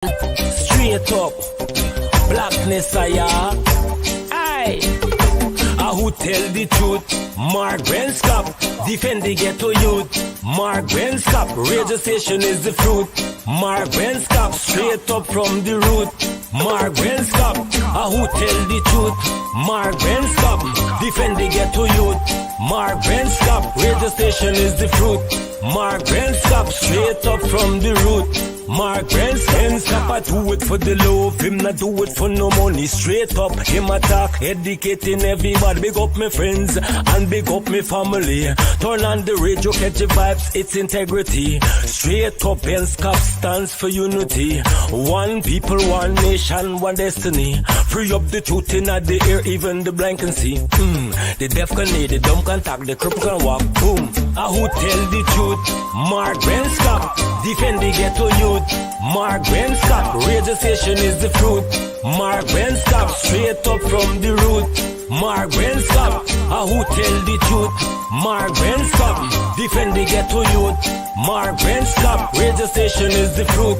Straight up, blackness aye. Who tell the truth? Mark Benskop, defend the ghetto youth. Mark Benskop, radio station is the fruit. Mark Benskop, straight up from the root. Mark Benskop, who tell the truth? Mark Benskop, defend the ghetto youth. Mark Benskop, radio station is the fruit. Mark Benskop, straight up from the root. Mark Benskop, I do it for the love, him not do it for no money. Straight up, him attack, educating everybody. Big up my friends and big up my family. Turn on the radio, catch the vibes, it's integrity. Straight up, Benskop stands for unity. One people, one nation, one destiny. Free up the truth in the air, even the blind can see. The deaf can hear, the dumb can talk, the cripple can walk. Boom. Who tell the truth? Mark Benskop, defend the ghetto youth. Mark Benskop, radio station is the fruit. Mark Benskop, straight up from the root. Mark Benskop, who tell the truth? Mark Benskop, defend the ghetto youth. Mark Benskop, radio station is the fruit.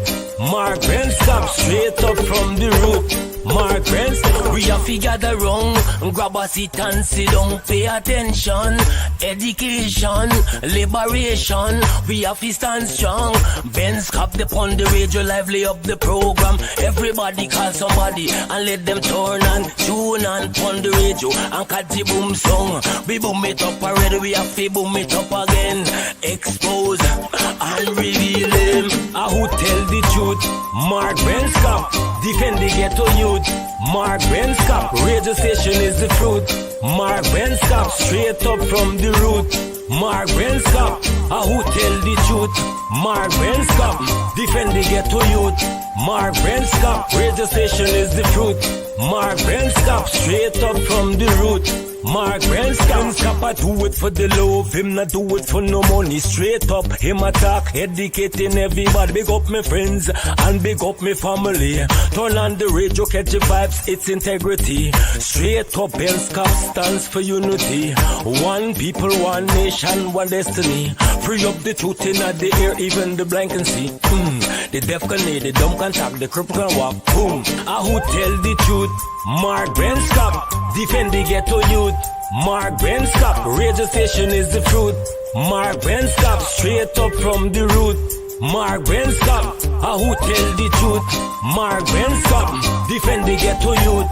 Mark Benskop, straight up from the root. Mark Benskop, we have to gather wrong, grab a seat and sit down, pay attention. Education, liberation, we have to stand strong. Benskop upon the radio, lively up the program. Everybody call somebody and let them turn and tune and on the radio and catch the boom song. We boom it up already, we have to boom it up again. Expose and reveal him. Who tell the truth? Mark Benskop, defend the ghetto youth. Mark Benskop, radio station is the fruit. Mark Benskop, straight up from the root. Mark Benskop, who tell the truth? Mark Benskop, defend the ghetto youth. Mark Benskop, radio station is the fruit. Mark Benskop, straight up from the root. Mark Benskop, I do it for the love, him not do it for no money. Straight up, him attack, educating everybody. Big up my friends and big up my family. Turn on the radio, catch the vibes, it's integrity. Straight up, Benskop stands for unity. One people, one nation, one destiny. Free up the truth in the air, even the blind can see. The deaf can hear, the dumb can talk, the cripple can walk. Boom. Who tell the truth? Mark Benskop, defend the ghetto youth. Mark Benskop, radio station is the fruit. Mark Benskop, straight up from the root. Mark Benskop, who tell the truth? Mark Benskop, defend the ghetto youth.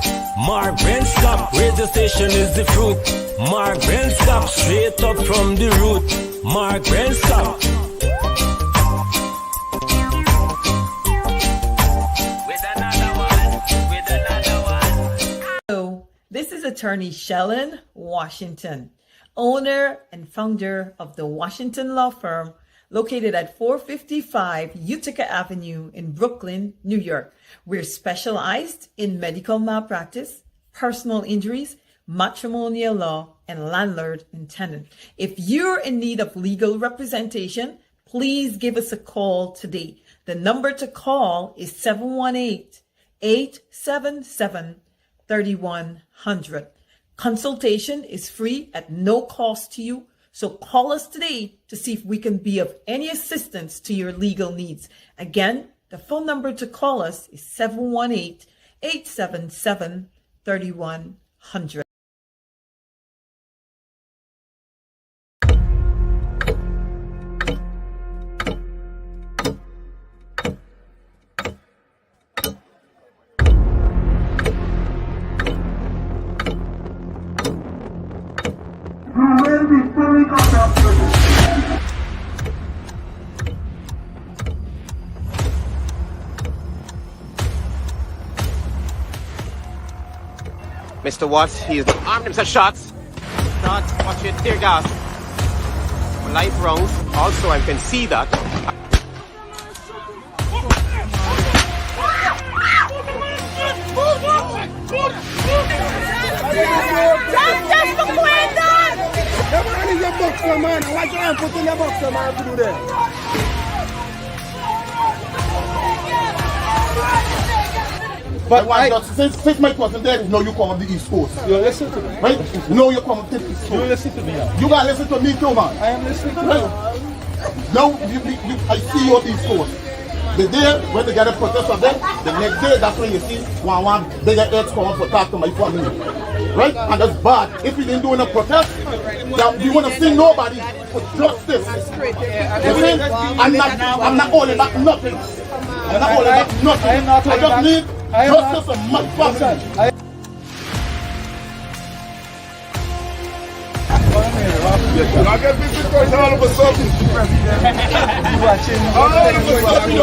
Mark Benskop, radio station is the fruit. Mark Benskop, straight up from the root. Mark Benskop. This is attorney Shellen Washington, owner and founder of the Washington Law Firm, located at 455 Utica Avenue in Brooklyn, New York. We're specialized in medical malpractice, personal injuries, matrimonial law, and landlord and tenant. If you're in need of legal representation, please give us a call today. The number to call is 718-877-3100. Consultation is free at no cost to you, so call us today to see if we can be of any assistance to your legal needs. Again, the phone number to call us is 718-877-3100. Mr. Watts, he is armed himself shots. Start watching tear gas. Light rounds. Also, I can see that. Just for Quendon! The man is a boxer, man. Why can't I put in a boxer, man, to do that? But since Mike wasn't there, no, you come on the East Coast. You listen to me. Right? No, you come on the East Coast. You listen to me. You gotta listen to me too, man. I am listening to right? you. Now, I see you on the East Coast. The day when they get a protest of them, the next day, that's when you see one bigger heads come up for talk to my family. Right? And that's bad. If we didn't do a protest, you want to see nobody for justice. You see? I'm not holding back nothing. I'm not holding back nothing. I just need justice for my family. I got visitors all of a sudden. All of a sudden,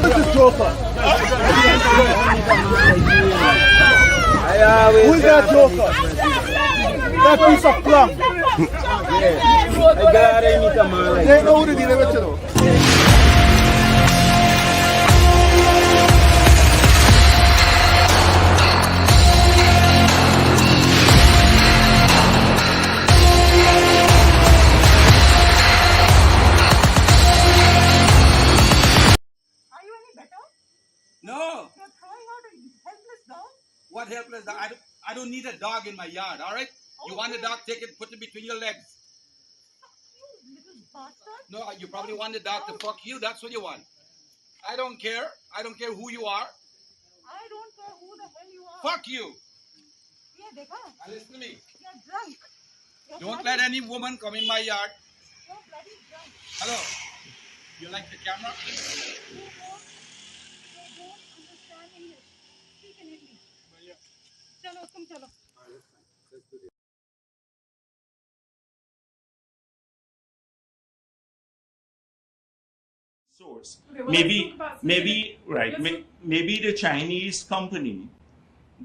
this is Joker. Who is that Joker? That piece of plum. They know who they deliver to. No. You're throwing out a helpless dog? What helpless dog? I don't need a dog in my yard, all right? You want a dog, take it, put it between your legs. You little bastard. No, you probably want the dog to fuck you. That's what you want. I don't care. I don't care who you are. I don't care who the hell you are. Fuck you. Yeah, dekha. Now listen to me. You're drunk. Don't let any woman come in my yard. You're bloody drunk. Hello. You like the camera? You don't understand English. Speak in English. Chalo, tum chalo. Source. Okay, well, maybe the Chinese company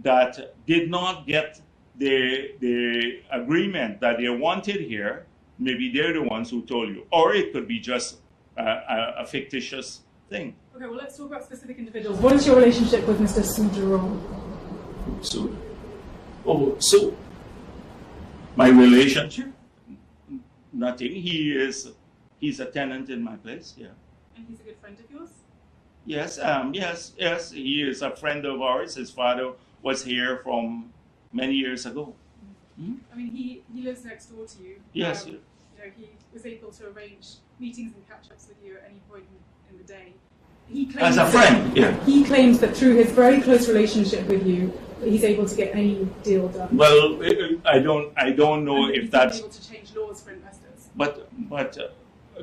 that did not get the agreement that they wanted here, maybe they're the ones who told you, or it could be just a fictitious thing. Okay, well, let's talk about specific individuals. What is your relationship with Mr. Su Jerome? So my relationship, nothing. He's a tenant in my place. Yeah. And he's a good friend of yours? Yes. Yes. He is a friend of ours. His father was here from many years ago. I mean, he lives next door to you. Yes. You know, he was able to arrange meetings and catch-ups with you at any point in the day. He claims As a friend, yeah. He claims that through his very close relationship with you, he's able to get any deal done. Well, I don't know and if that's. He's able to change laws for investors. But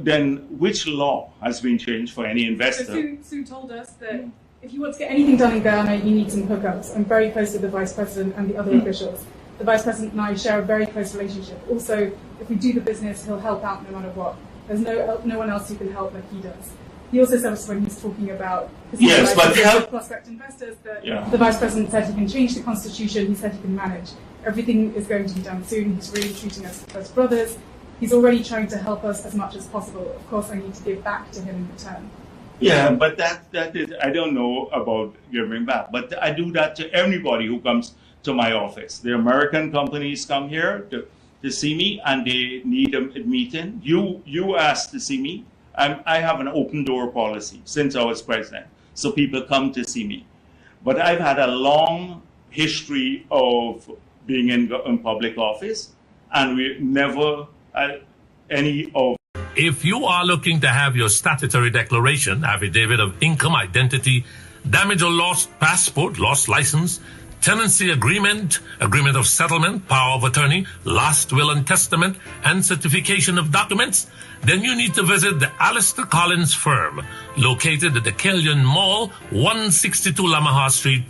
then which law has been changed for any investor? So Sue told us that if you want to get anything done in Ghana, you need some hookups. I'm very close with the Vice President and the other officials. The Vice President and I share a very close relationship. Also, if we do the business, he'll help out no matter what. There's no one else who can help like he does. He also said us when he's talking about prospect investors that the Vice President said he can change the Constitution. He said he can manage. Everything is going to be done soon. He's really treating us as brothers. He's already trying to help us as much as possible. Of course, I need to give back to him in return. Yeah, but that is, I don't know about giving back, but I do that to everybody who comes to my office. The American companies come here to see me and they need a meeting. You asked to see me. I have an open door policy since I was president, so people come to see me. But I've had a long history of being in public office, and we never had any of. If you are looking to have your statutory declaration, affidavit of income, identity, damage or lost passport, lost license, tenancy agreement, agreement of settlement, power of attorney, last will and testament, and certification of documents, then you need to visit the Alistair Collins firm, located at the Kellyan Mall, 162 Lamaha Street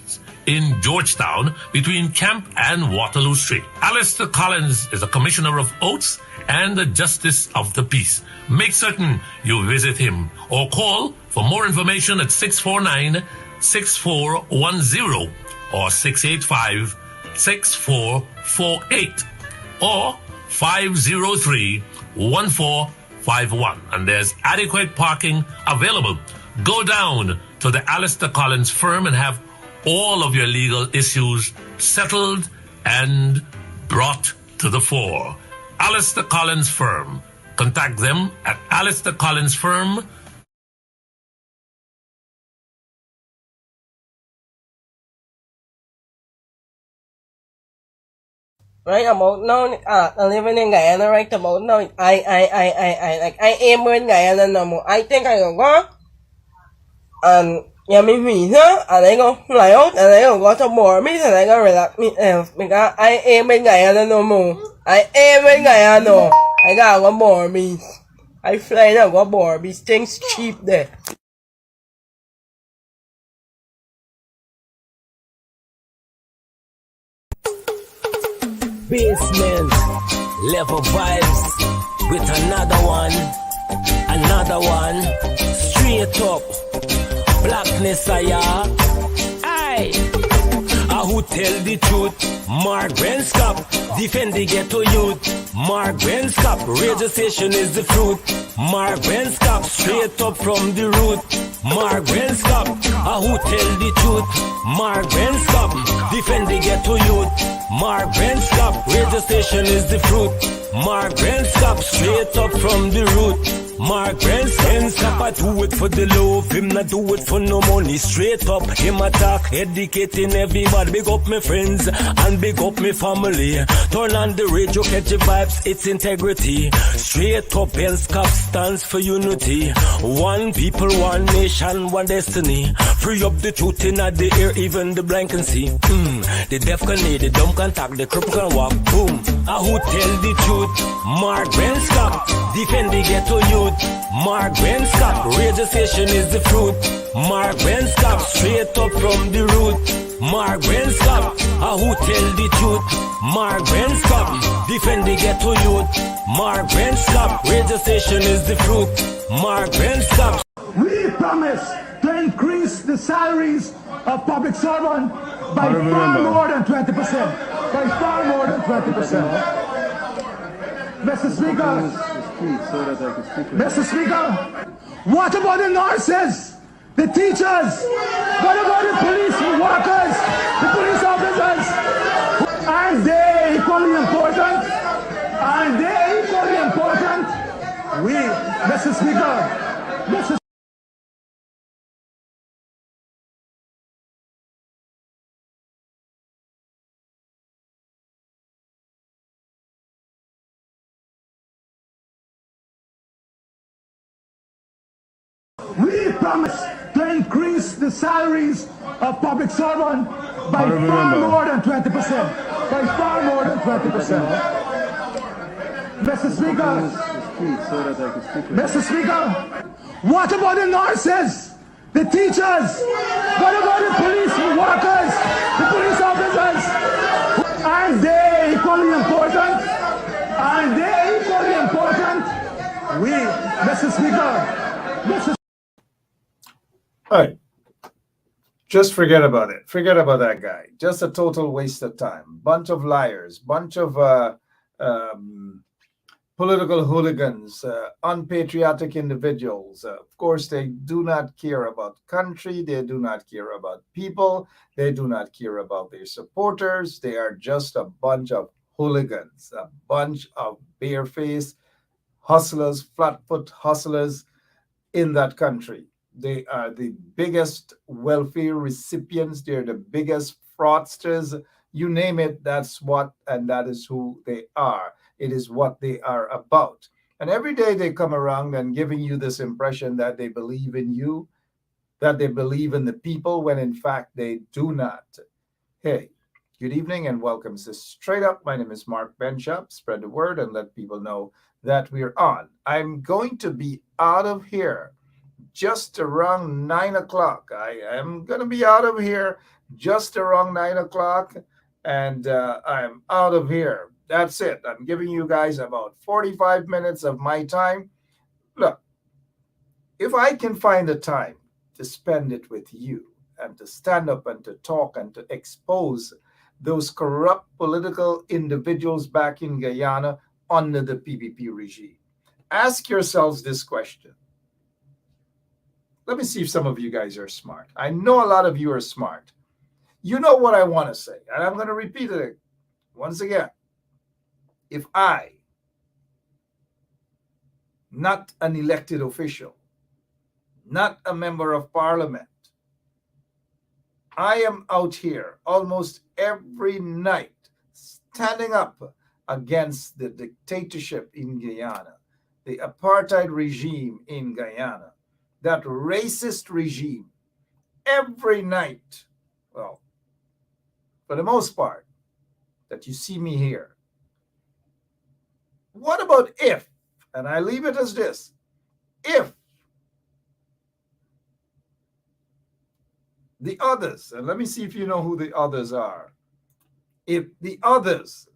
in Georgetown, between Camp and Waterloo Street. Alistair Collins is a commissioner of oaths and a justice of the peace. Make certain you visit him or call for more information at 649-6410 or 685-6448 or 503-1451. And there's adequate parking available. Go down to the Alistair Collins firm and have all of your legal issues settled and brought to the fore. Alistair Collins firm. Contact them at Alistair Collins firm. right about now, living in Guyana right about now, I aim in Guyana no more. I think I will go and get me visa, and I go fly out, and I go to Bormis, and I go relax myself, because I aim in Guyana no more. I aim in Guyana, I gotta go Bormis. I fly now, go Bormis, things cheap there. Basement level vibes with another one, straight up blackness. Aye, who tell the truth? Mark Benskop, defend the ghetto youth. Mark Benskop, radio station is the fruit. Mark Benskop, straight up from the root. Mark Benskop, who tell the truth? Mark Benskop, defend the ghetto youth. Mark Benskop, radio station is the fruit. Mark Benskop, straight up from the root. Mark Benskop, I do it for the love, him not do it for no money. Straight up, him attack, educating everybody. Big up my friends and big up my family. Turn on the radio, catch the vibes, it's integrity. Straight up, Benskop stands for unity. One people, one nation, one destiny. Free up the truth in the air, even the blind can see. The deaf can hear, the dumb can talk, the cripple can walk. Boom. Who tell the truth? Mark Benskop, defend the ghetto youth. Mark Benskop, radio station is the fruit. Mark Benskop, straight up from the root. Mark Benskop, who tell the truth? Mark Benskop, defend the ghetto youth. Mark Benskop, radio station is the fruit. Mark Benskop. We promise to increase the salaries of public servants by far more than 20%. By far more than 20%. Mr. Speaker, what about the nurses, the teachers, what about the police workers, the police officers? Aren't they equally important? Aren't they equally important? We, Mr. Speaker, we promise to increase the salaries of public servants by far more than 20%. By far more than 20%. Mr. Speaker, what about the nurses, the teachers, what about the police workers, the police officers? Aren't they equally important? Aren't they equally important? We, Mr. Speaker, All right. Just forget about it. Forget about that guy. Just a total waste of time. Bunch of liars, bunch of political hooligans, unpatriotic individuals. Of course, they do not care about country. They do not care about people. They do not care about their supporters. They are just a bunch of hooligans, a bunch of barefaced hustlers, flatfoot hustlers in that country. They are the biggest welfare recipients. They're the biggest fraudsters. You name it, that's what, and that is who they are. It is what they are about. And every day they come around and giving you this impression that they believe in you, that they believe in the people, when in fact they do not. Hey, good evening and welcome to Straight Up. My name is Mark Benshop. Spread the word and let people know that we're on. I'm going to be out of here just around 9 o'clock. I am going to be out of here just around 9 o'clock, and I'm out of here. That's it. I'm giving you guys about 45 minutes of my time. Look, if I can find the time to spend it with you and to stand up and to talk and to expose those corrupt political individuals back in Guyana under the PPP regime, ask yourselves this question. Let me see if some of you guys are smart. I know a lot of you are smart. You know what I want to say, and I'm going to repeat it once again. If I, not an elected official, not a member of parliament, I am out here almost every night standing up against the dictatorship in Guyana, the apartheid regime in Guyana, that racist regime. Every night, well, for the most part, that you see me here. What about if, and I leave it as this, if the others, and let me see if you know who the others are. If the others,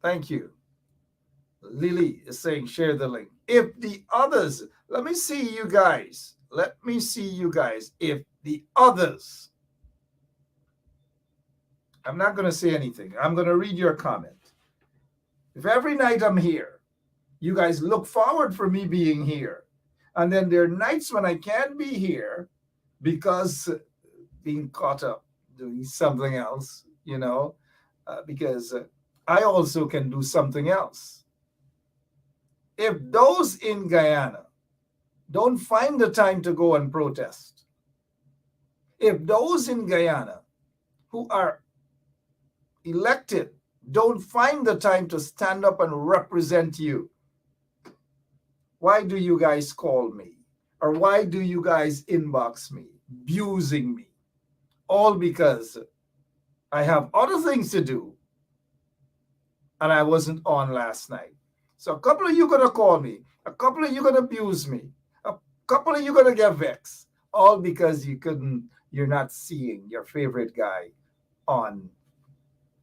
thank you. Lily is saying share the link. If the others, let me see you guys. Let me see you guys. If the others, I'm not going to say anything. I'm going to read your comment. If every night I'm here, you guys look forward for me being here, and then there are nights when I can't be here because being caught up doing something else, because I also can do something else. If those in Guyana don't find the time to go and protest, if those in Guyana who are elected don't find the time to stand up and represent you, why do you guys call me? Or why do you guys inbox me, abusing me? All because I have other things to do and I wasn't on last night. So a couple of you going to call me, a couple of you going to abuse me, a couple of you going to get vexed, all because you're not seeing your favorite guy on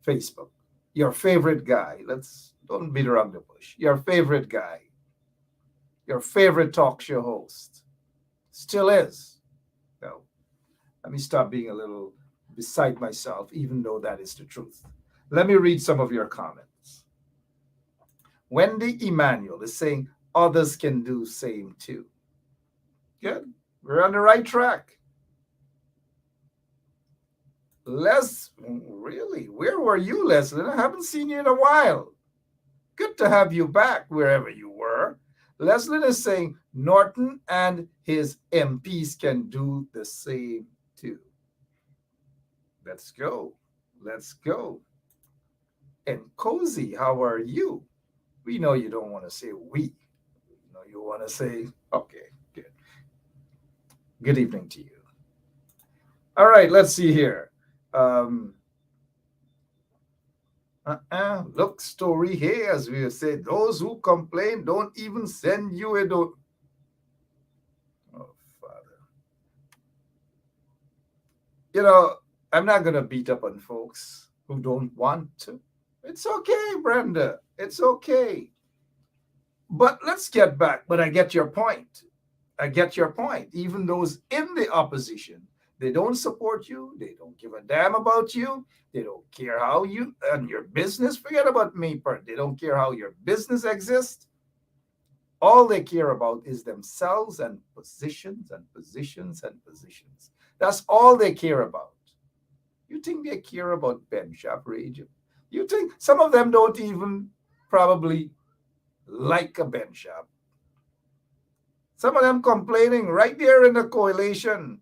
Facebook. Your favorite guy, don't beat around the bush. Your favorite guy, your favorite talk show host, still is. No, let me stop being a little beside myself, even though that is the truth. Let me read some of your comments. Wendy Emmanuel is saying others can do same too. Good. We're on the right track. Really? Where were you, Leslie? I haven't seen you in a while. Good to have you back wherever you were. Leslie is saying Norton and his MPs can do the same too. Let's go. Let's go. And Cozy, how are you? We know you don't want to say we. You know you want to say, okay, good. Good evening to you. All right, let's see here. Look, story here, as we have said, those who complain don't even send you a don't. Oh, Father. I'm not going to beat up on folks who don't want to. It's okay, Brenda. It's okay. But let's get back. But I get your point. Even those in the opposition, they don't support you. They don't give a damn about you. They don't care how you and your business. Forget about me. They don't care how your business exists. All they care about is themselves and positions and positions and positions. That's all they care about. You think they care about Ben Shop Region? You think some of them don't even probably like a Ben Shop? Some of them complaining right there in the coalition.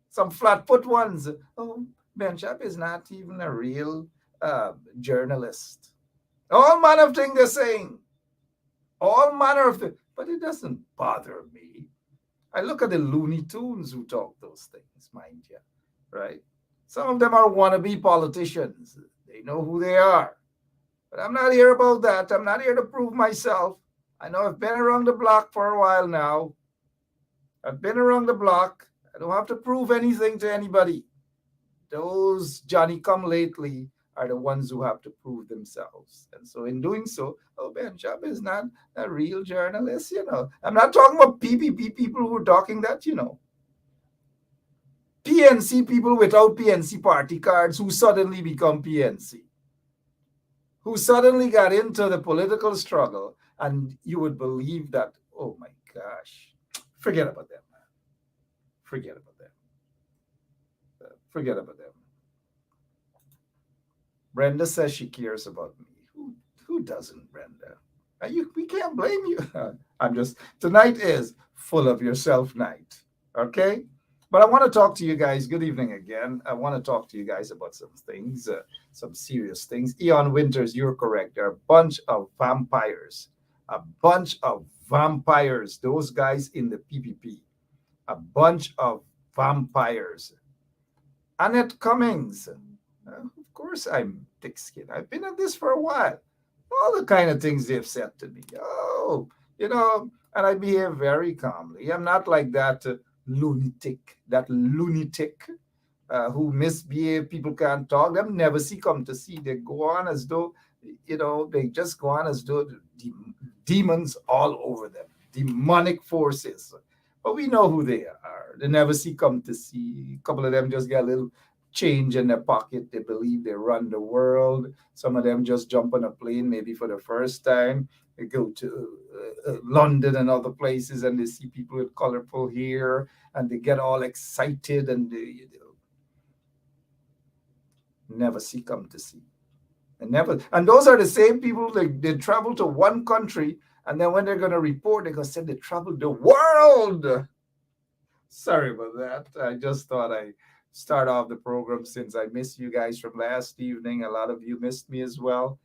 Some flat-foot ones. Oh, Ben Shop is not even a real journalist. All manner of things they're saying. All manner of things. But it doesn't bother me. I look at the Looney Tunes who talk those things, mind you. Right? Some of them are wannabe politicians. They know who they are. But I'm not here about that. I'm not here to prove myself. I know I've been around the block for a while now. I've been around the block. I don't have to prove anything to anybody. Those Johnny-come-lately are the ones who have to prove themselves. And so in doing so, Ben Shop is not a real journalist, I'm not talking about PPP people who are talking that, PNC people without PNC party cards who suddenly become PNC. Who suddenly got into the political struggle, and you would believe that, oh my gosh, forget about them, man. Forget about them. Forget about them. Brenda says she cares about me. Who doesn't, Brenda? We can't blame you. Tonight is full of yourself night, okay? But I want to talk to you guys. Good evening again. I want to talk to you guys about some things, some serious things. Eon Winters, you're correct. There are a bunch of vampires. A bunch of vampires. Those guys in the PPP. A bunch of vampires. Annette Cummings. Of course, I'm thick-skinned. I've been at this for a while. All the kind of things they've said to me. Oh, and I behave very calmly. I'm not like that lunatic who misbehave. People can't talk. Them never come to see. They go on as though, they just go on as though demons all over them, demonic forces. But we know who they are. They never come to see. A couple of them just get a little change in their pocket. They believe they run the world. Some of them just jump on a plane maybe for the first time. They go to London and other places and they see people with colorful hair and they get all excited and they never come to see. And those are the same people they travel to one country and then when they're going to report, they're going to say they traveled the world. Sorry about that. I just thought I start off the program since I missed you guys from last evening. A lot of you missed me as well.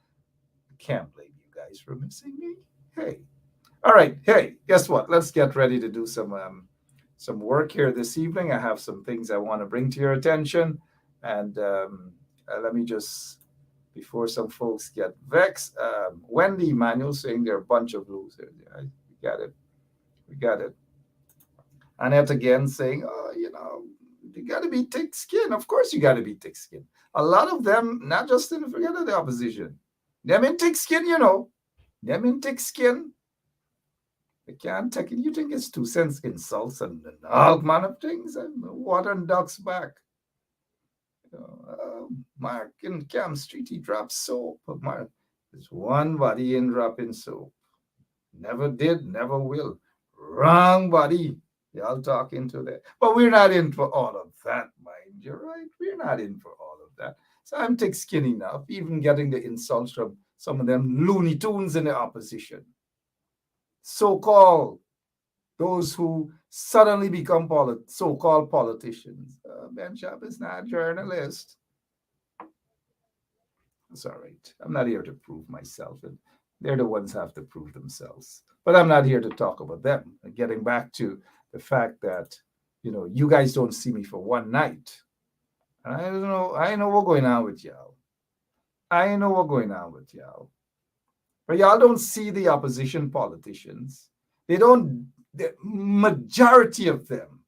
Can't blame you guys for missing me. Hey. All right. Hey, guess what? Let's get ready to do some work here this evening. I have some things I want to bring to your attention. And let me just, before some folks get vexed, Wendy Manuel saying they're a bunch of losers. Yeah, we got it. Annette again saying, you got to be thick-skinned. Of course you got to be thick-skinned. A lot of them, not just in the opposition. Them in thick-skin, Them in thick-skin. They can't take it. You think it's 2 cents insults and all manner of things? And water and ducks back. Mark in Cam Street, he drops soap. Mark, there's one body in dropping soap. Never did, never will. Wrong body. Y'all talking to that. But we're not in for all of that, mind you, right? We're not in for all of that. So I'm thick-skinned enough, even getting the insults from some of them Looney Tunes in the opposition. So-called, those who suddenly become so-called politicians. Ben Sharp is not a journalist. It's all right. I'm not here to prove myself. And they're the ones who have to prove themselves. But I'm not here to talk about them. Getting back to the fact that, you guys don't see me for one night. And I know what's going on with y'all. But y'all don't see the opposition politicians. The majority of them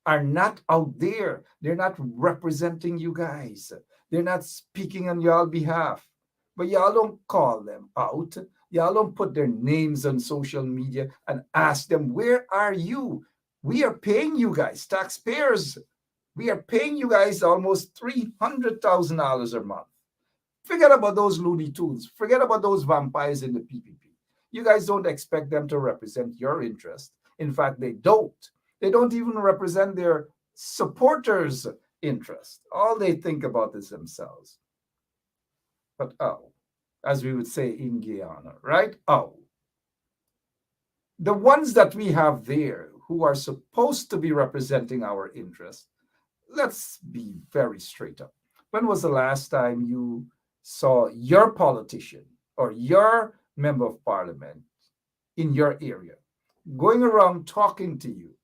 are not out there. They're not representing you guys. They're not speaking on y'all behalf. But y'all don't call them out. Y'all don't put their names on social media and ask them, where are you? We are paying you guys, taxpayers. We are paying you guys almost $300,000 a month. Forget about those Looney Tunes. Forget about those vampires in the PPP. You guys don't expect them to represent your interest. In fact, they don't. They don't even represent their supporters' interest. All they think about is themselves. But as we would say in Guyana, right? The ones that we have there who are supposed to be representing our interest, let's be very straight up. When was the last time you saw your politician or your member of parliament in your area going around talking to you,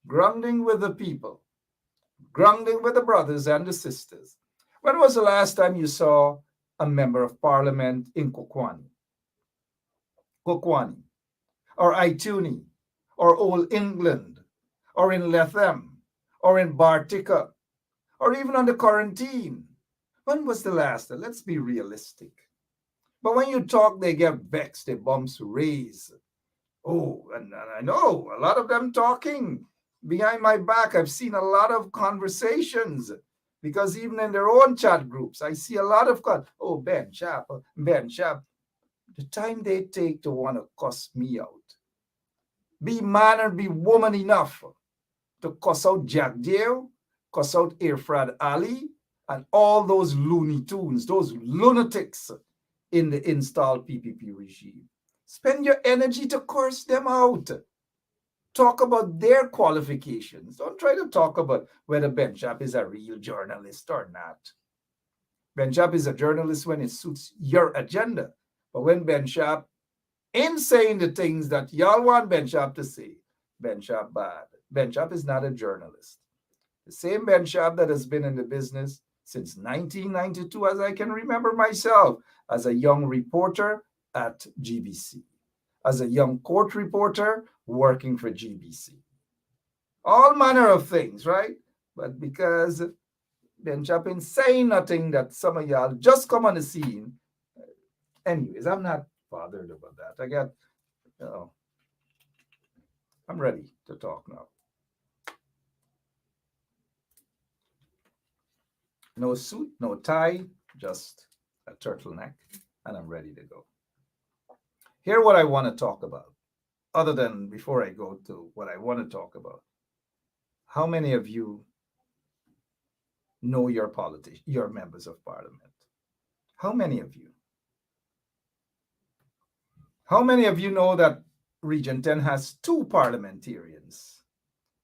grounding with the people, grounding with the brothers and the sisters? When was the last time you saw a member of parliament in Kokwani, or Ituni, or Old England, or in Lethem, or in Bartica, or even on the quarantine? When was the last? Let's be realistic. But when you talk, they get vexed, their bumps raise. Oh, and I know a lot of them talking behind my back. I've seen a lot of conversations because even in their own chat groups, I see a lot of, Ben Sharp. The time they take to want to cuss me out. Be man and be woman enough to cuss out Jagdeo, cuss out Irfad Ali, and all those Looney Tunes, those lunatics in the installed PPP regime. Spend your energy to curse them out. Talk about their qualifications. Don't try to talk about whether Ben Shap is a real journalist or not. Ben Shap is a journalist when it suits your agenda. But when Ben Shap ain't saying the things that y'all want Ben Shap to say, Ben Shap bad. Ben Shap is not a journalist. The same Ben Shap that has been in the business since 1992, as I can remember myself, as a young reporter at GBC, as a young court reporter working for GBC. All manner of things, right? But because Ben Shap ain't saying nothing that some of y'all just come on the scene. Anyways, I'm not bothered about that. I got, I'm ready to talk now. No suit, no tie, just a turtleneck, and I'm ready to go. Here's what I want to talk about, other than before I go to what I want to talk about. How many of you know your politicians, your members of parliament? How many of you? How many of you know that Region 10 has 2 parliamentarians?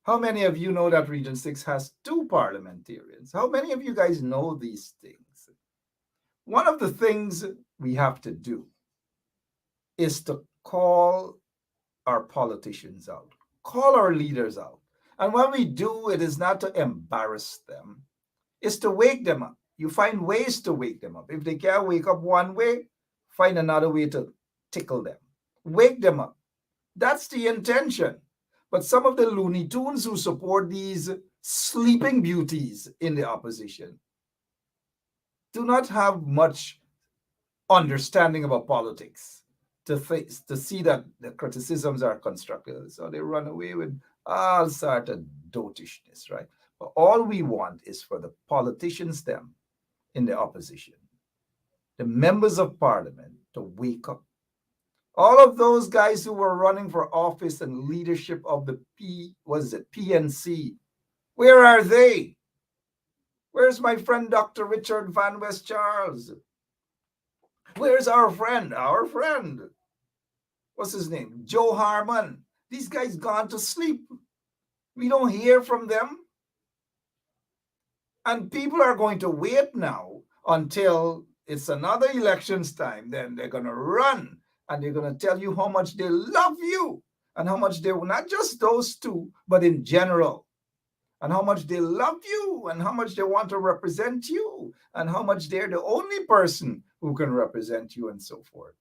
How many of you know that Region 6 has 2 parliamentarians? How many of you guys know these things? One of the things we have to do is to call our politicians out, call our leaders out. And when we do, it is not to embarrass them, it's to wake them up. You find ways to wake them up. If they can't wake up one way, find another way to tickle them. Wake them up. That's the intention. But some of the Looney Tunes who support these sleeping beauties in the opposition do not have much understanding about politics to see that the criticisms are constructive. So they run away with all sorts of dotishness, right? But all we want is for the politicians, them in the opposition, the members of parliament, to wake up. All of those guys who were running for office and leadership of the PNC, where are they? Where's my friend Dr. Richard Van West Charles? Where's our friend? What's his name? Joe Harmon. These guys gone to sleep. We don't hear from them. And people are going to wait now until it's another elections time. Then they're going to run and they're going to tell you how much they love you and how much they, not just those 2, but in general, and how much they love you and how much they want to represent you and how much they're the only person who can represent you and so forth.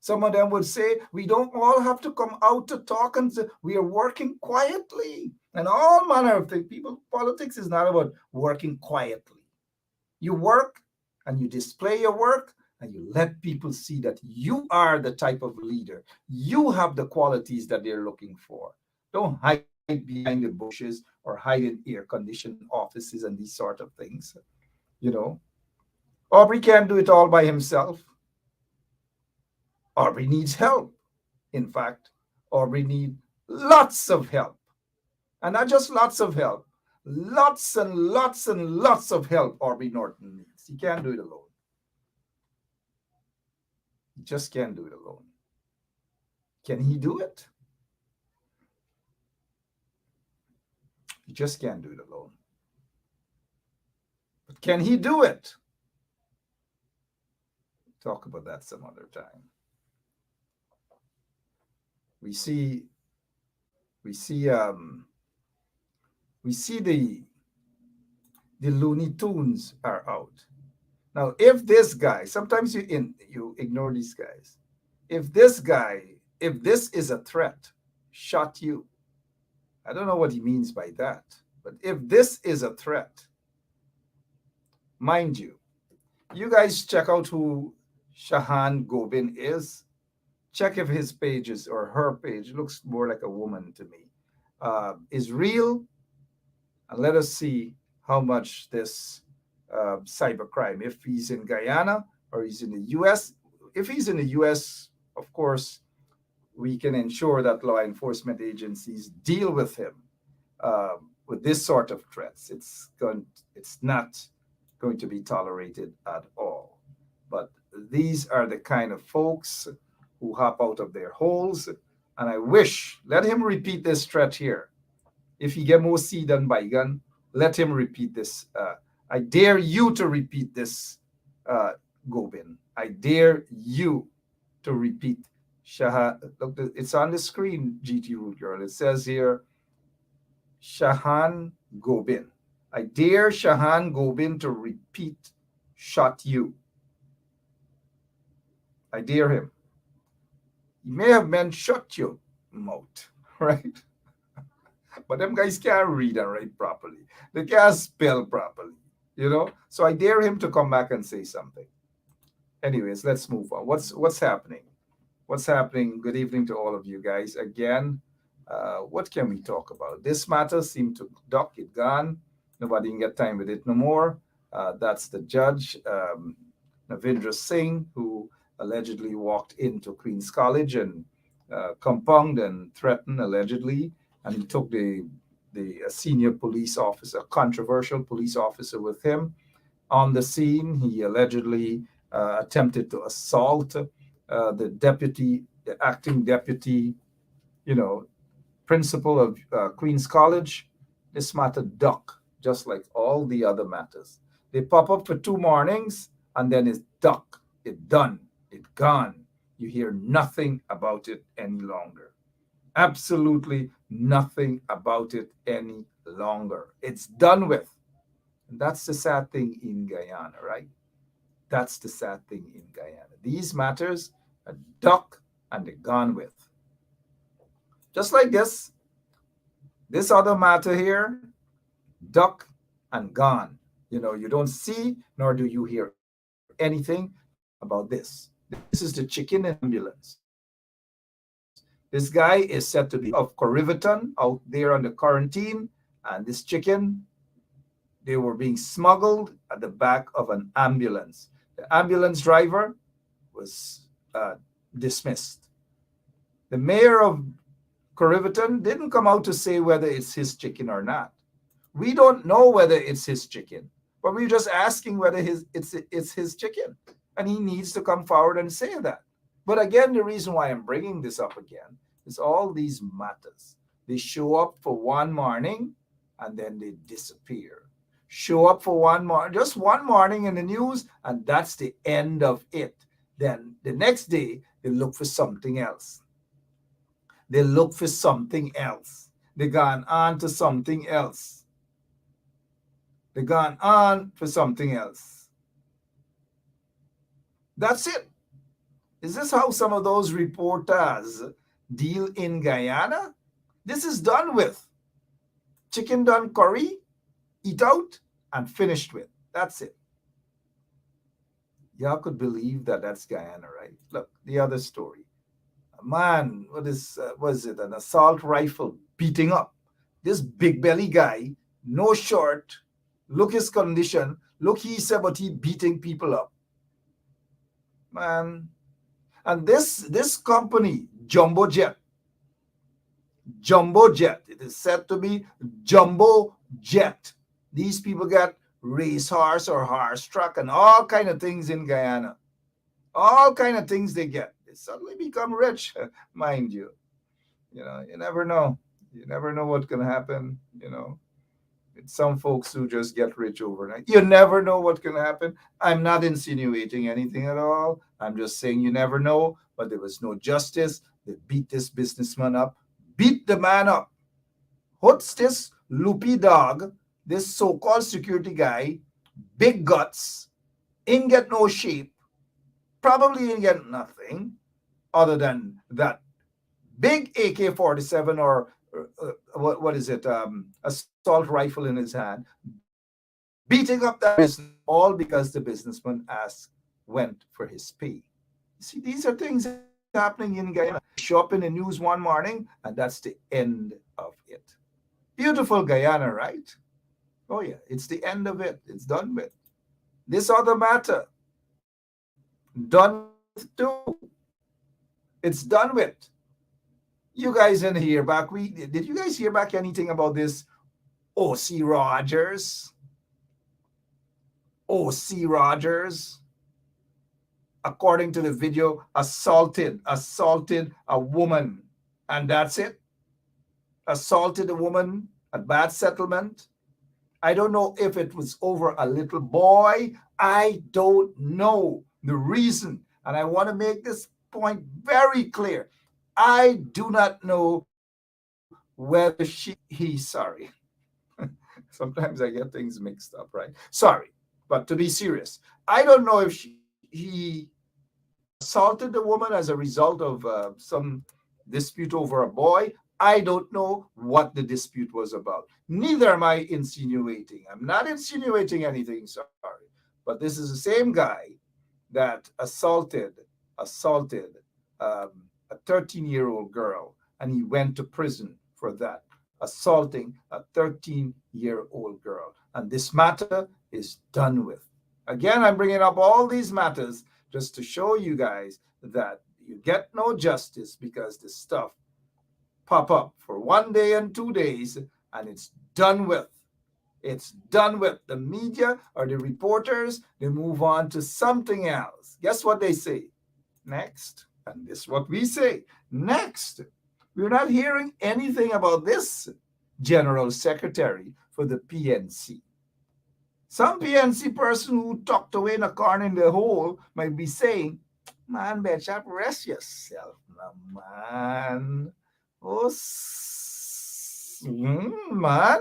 Some of them would say, we don't all have to come out to talk, and we are working quietly and all manner of things. People, politics is not about working quietly. You work and you display your work and you let people see that you are the type of leader. You have the qualities that they're looking for. Don't hide behind the bushes or hide in air-conditioned offices and these sort of things. You know, Aubrey can't do it all by himself. Aubrey needs help. In fact, Aubrey needs lots of help. And not just lots of help, lots and lots and lots of help Aubrey Norton needs. He can't do it alone. He just can't do it alone. Can he do it? He just can't do it alone. But can he do it? Talk about that some other time. We see the Looney Tunes are out. Now, if this guy, sometimes you ignore these guys. If this is a threat, shot you. I don't know what he means by that. But if this is a threat, mind you, you guys check out who Shahan Gobin is. Check if his page is, or her page, looks more like a woman to me, is real. And let us see how much this cybercrime, if he's in Guyana or he's in the U.S. If he's in the U.S., of course, we can ensure that law enforcement agencies deal with him with this sort of threats. It's not going to be tolerated at all. But these are the kind of folks who hop out of their holes And I wish, let him repeat this threat here. If he get more seed than Baigan, let him repeat this. I dare you to repeat this, Gobin. I dare you to repeat. Look, it's on the screen, GT Root Girl. It says here, Shahan Gobin. I dare Shahan Gobin to repeat shot you. I dare him. He may have meant shut your mouth, right? But them guys can't read and write properly. They can't spell properly, you know? So I dare him to come back and say something. Anyways, let's move on. What's happening? What's happening? Good evening to all of you guys. Again, what can we talk about? This matter seemed to duck, it gone. Nobody can get time with it no more. That's the judge, Navindra Singh, who allegedly walked into Queen's College and compounded and threatened, allegedly, and he took the senior police officer, controversial police officer with him on the scene. He allegedly attempted to assault the acting deputy, principal of Queen's College. This matter duck, just like all the other matters. They pop up for 2 mornings and then it's duck, it done, it gone. You hear nothing about it any longer. Absolutely nothing about it any longer. It's done with. And that's the sad thing in Guyana, right? That's the sad thing in Guyana. These matters are duck and they're gone with. Just like this other matter here, duck and gone. You don't see nor do you hear anything about this. This is the chicken ambulance. This guy is said to be of Corriverton out there on the quarantine, and this chicken, they were being smuggled at the back of an ambulance. The ambulance driver was dismissed. The mayor of Corriverton didn't come out to say whether it's his chicken or not. We don't know whether it's his chicken, but we're just asking whether it's his chicken. And he needs to come forward and say that. But again, the reason why I'm bringing this up again is all these matters. They show up for 1 morning and then they disappear. Show up for just one morning in the news, and that's the end of it. Then the next day, they look for something else. They look for something else. They gone on to something else. They gone on for something else. That's it. Is this how some of those reporters deal in Guyana? This is done with. Chicken done curry, eat out, and finished with. That's it. Y'all could believe that that's Guyana, right? Look, the other story. A man, was it? An assault rifle beating up. This big belly guy, no shirt, look his condition, look he said, but he beating people up. Man. And this company, Jumbo Jet, it is said to be Jumbo Jet. These people got racehorse or horse truck and all kind of things in Guyana. All kind of things they get. They suddenly become rich, mind you. You never know. You never know what can happen, It's some folks who just get rich overnight. You never know what can happen. I'm not insinuating anything at all. I'm just saying you never know, but there was no justice. They beat this businessman up, beat the man up. What's this loopy dog, this so-called security guy, big guts, ain't get no shape, probably ain't get nothing other than that big AK-47 or what is it, assault rifle in his hand, beating up that business, all because the businessman went for his pay. See, these are things happening in Guyana. Show up in the news 1 morning, and that's the end of it. Beautiful Guyana, right? Oh yeah, it's the end of it. It's done with. This other matter, done with too. It's done with. You guys didn't hear back. Did you guys hear back anything about this O.C. Rogers? O.C. Rogers, according to the video, assaulted a woman And that's it. Assaulted a woman, a bad settlement. I don't know if it was over a little boy. I don't know the reason. And I want to make this point very clear. I do not know whether sorry. Sometimes I get things mixed up, right? Sorry. But to be serious, I don't know if he assaulted the woman as a result of some dispute over a boy. I don't know what the dispute was about. Neither am I insinuating. I'm not insinuating anything, sorry. But this is the same guy that assaulted a 13-year-old girl, and he went to prison for that, assaulting a 13-year-old girl. And this matter is done with. Again, I'm bringing up all these matters just to show you guys that you get no justice because this stuff pop up for 1 day and 2 days, and it's done with. It's done with. The media or the reporters, they move on to something else. Guess what they say? Next. And this is what we say. Next. We're not hearing anything about this General Secretary for the PNC. Some PNC person who tucked away in a corner in the hole might be saying, man, Betcha, rest yourself, man. Oh, man.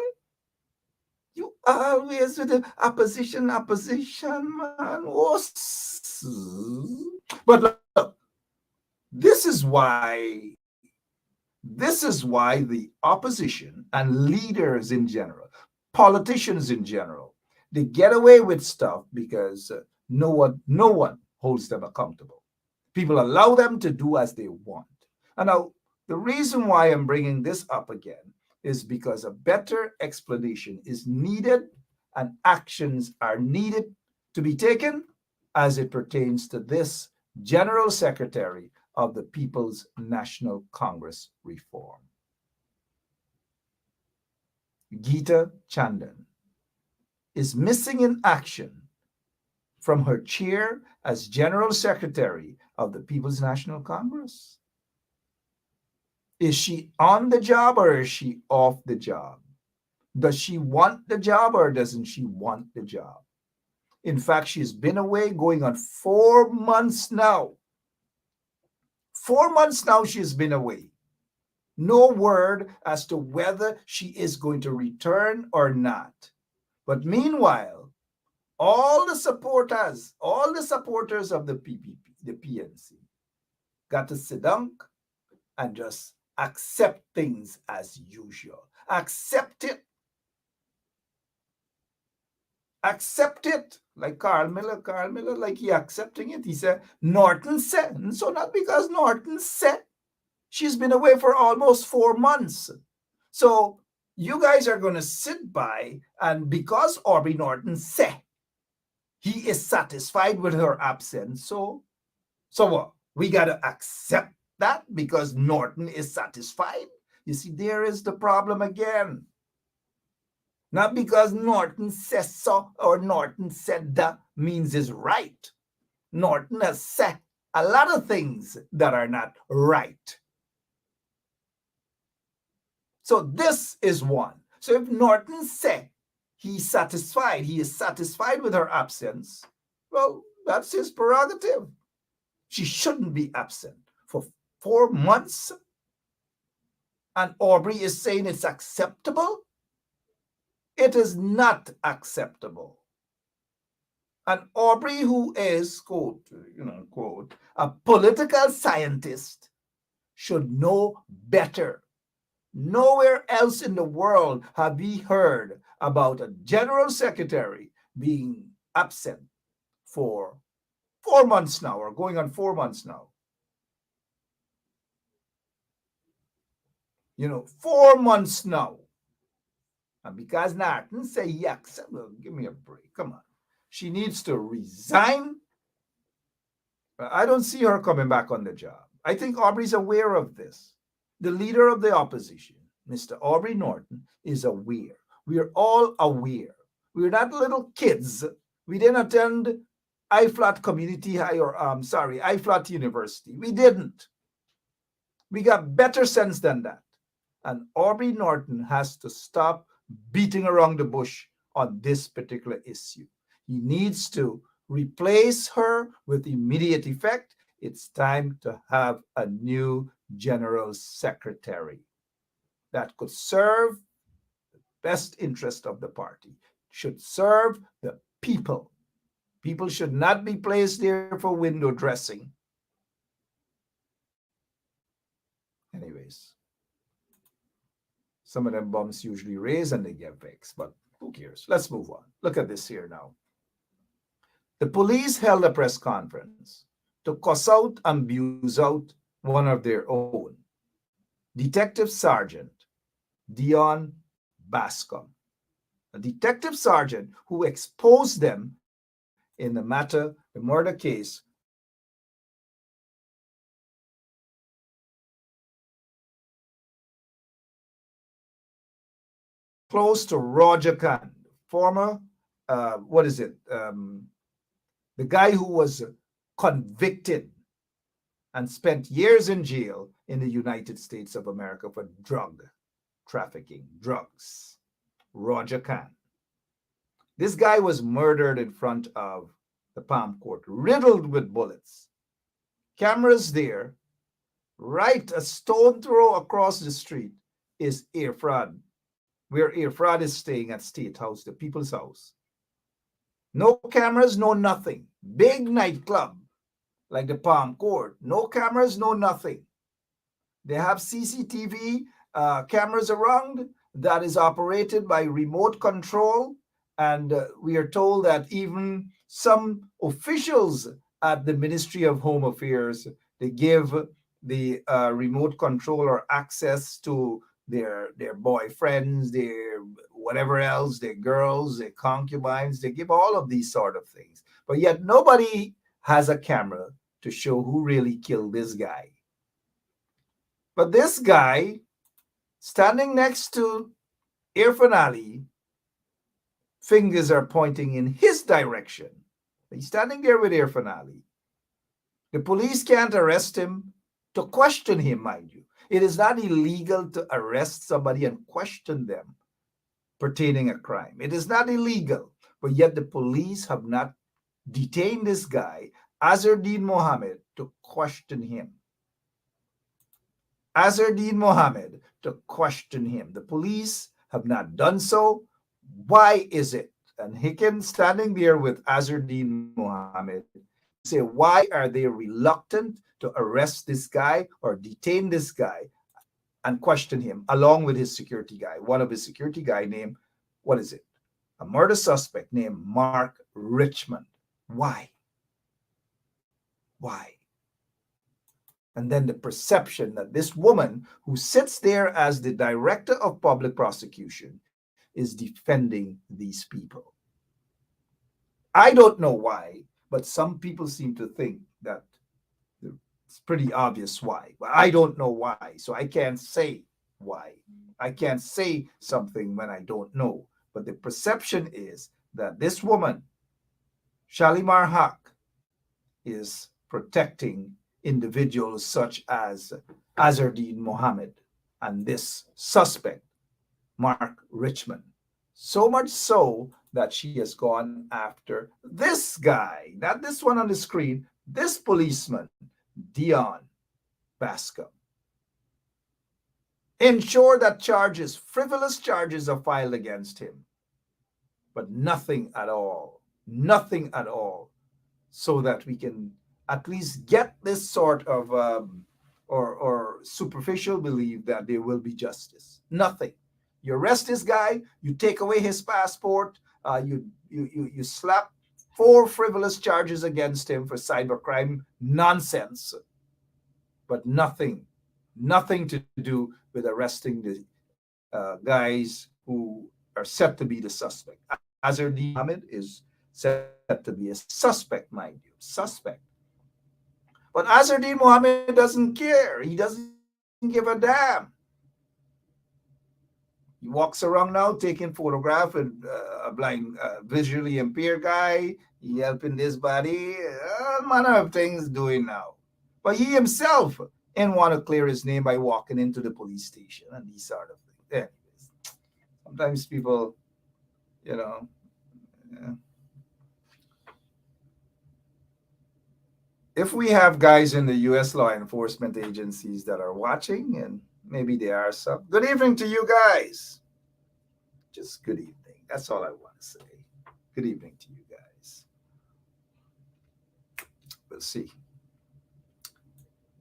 You always with the opposition, man. Oh, but look, this is why the opposition and leaders in general, politicians in general, they get away with stuff because no one holds them accountable. People allow them to do as they want. And now, the reason why I'm bringing this up again is because a better explanation is needed and actions are needed to be taken as it pertains to this General Secretary of the People's National Congress reform. Geeta Chandan is missing in action from her chair as General Secretary of the People's National Congress. Is she on the job or is she off the job? Does she want the job or doesn't she want the job? In fact, she's been away going on 4 months now. 4 months now she's been away. No word as to whether she is going to return or not. But meanwhile, all the supporters of the PPP, the PNC, got to sit down and just accept things as usual. Accept it. Accept it. Like Carl Miller, like he accepting it. He said, Norton said. And so not because Norton said. She's been away for almost 4 months. So you guys are going to sit by, and because Aubrey Norton said he is satisfied with her absence, so what? We got to accept that because Norton is satisfied? You see, there is the problem again. Not because Norton says so or Norton said that means it's right. Norton has said a lot of things that are not right. So this is one. So if Norton said he is satisfied with her absence, well, that's his prerogative. She shouldn't be absent for 4 months. And Aubrey is saying it's acceptable. It is not acceptable. And Aubrey, who is, quote, a political scientist, should know better. Nowhere else in the world have we heard about a general secretary being absent for 4 months now, or going on 4 months now. 4 months now. And because Norton say yes, well, give me a break. Come on. She needs to resign. I don't see her coming back on the job. I think Aubrey's aware of this. The leader of the opposition, Mr. Aubrey Norton, is aware. We are all aware. We're not little kids. We didn't attend IFLAT Community High or, IFLAT University. We didn't. We got better sense than that. And Aubrey Norton has to stop beating around the bush on this particular issue. He needs to replace her with immediate effect. It's time to have a new general secretary that could serve the best interest of the party, should serve the people. People should not be placed there for window dressing. Anyways, some of them bums usually raise and they get vexed, but who cares? Let's move on. Look at this here now. The police held a press conference to cuss out and abuse out one of their own, Detective Sergeant Dion Bascom, a detective sergeant who exposed them in the murder case close to Roger Khan, former, the guy who was convicted and spent years in jail in the United States of America for drug trafficking, drugs, Roger Khan. This guy was murdered in front of the Palm Court, riddled with bullets. Cameras there, right a stone throw across the street is Irfad, where Irfad is staying at State House, the People's House. No cameras, no nothing. Big nightclub like the Palm Court. No cameras, no nothing. They have CCTV cameras around that is operated by remote control. And we are told that even some officials at the Ministry of Home Affairs, they give the remote control or access to their boyfriends, their whatever else, their girls, their concubines. They give all of these sort of things. But yet nobody has a camera to show who really killed this guy. But this guy, standing next to Irfan Ali, fingers are pointing in his direction. He's standing there with Irfan Ali. The police can't arrest him to question him, mind you. It is not illegal to arrest somebody and question them pertaining a crime. It is not illegal, but yet the police have not detained this guy, Azardine Mohammed, to question him. Azardine Mohammed to question him. The police have not done so. Why is it? And Hicken standing there with Azardine Mohammed say, why are they reluctant to arrest this guy or detain this guy and question him along with his security guy? One of his security guy named, a murder suspect named Mark Richmond. Why? Why? And then the perception that this woman who sits there as the director of public prosecution is defending these people. I don't know why, but some people seem to think that it's pretty obvious why. But I don't know why, so I can't say why. I can't say something when I don't know. But the perception is that this woman, Shalimar Haq, is protecting individuals such as Azardine Mohammed and this suspect, Mark Richmond. So much so that she has gone after this guy, not this one on the screen, this policeman, Dion Bascom. Ensure that frivolous charges are filed against him, but nothing at all, so that we can at least get this sort of or superficial belief that there will be justice. Nothing. You arrest this guy, you take away his passport, you slap 4 frivolous charges against him for cybercrime nonsense, but nothing to do with arresting the guys who are set to be the suspect. Azardine Mohammed is set to be a suspect, mind you, suspect. But Azardine Mohammed doesn't care. He doesn't give a damn. He walks around now taking photographs with a blind, visually impaired guy. He helping this body, all manner of things doing now. But he himself and want to clear his name by walking into the police station and these sort of things. Anyways, sometimes people, you know, yeah. If we have guys in the U.S. law enforcement agencies that are watching, and maybe they are some, good evening to you guys. Just good evening. That's all I want to say. Good evening to you guys. We'll see.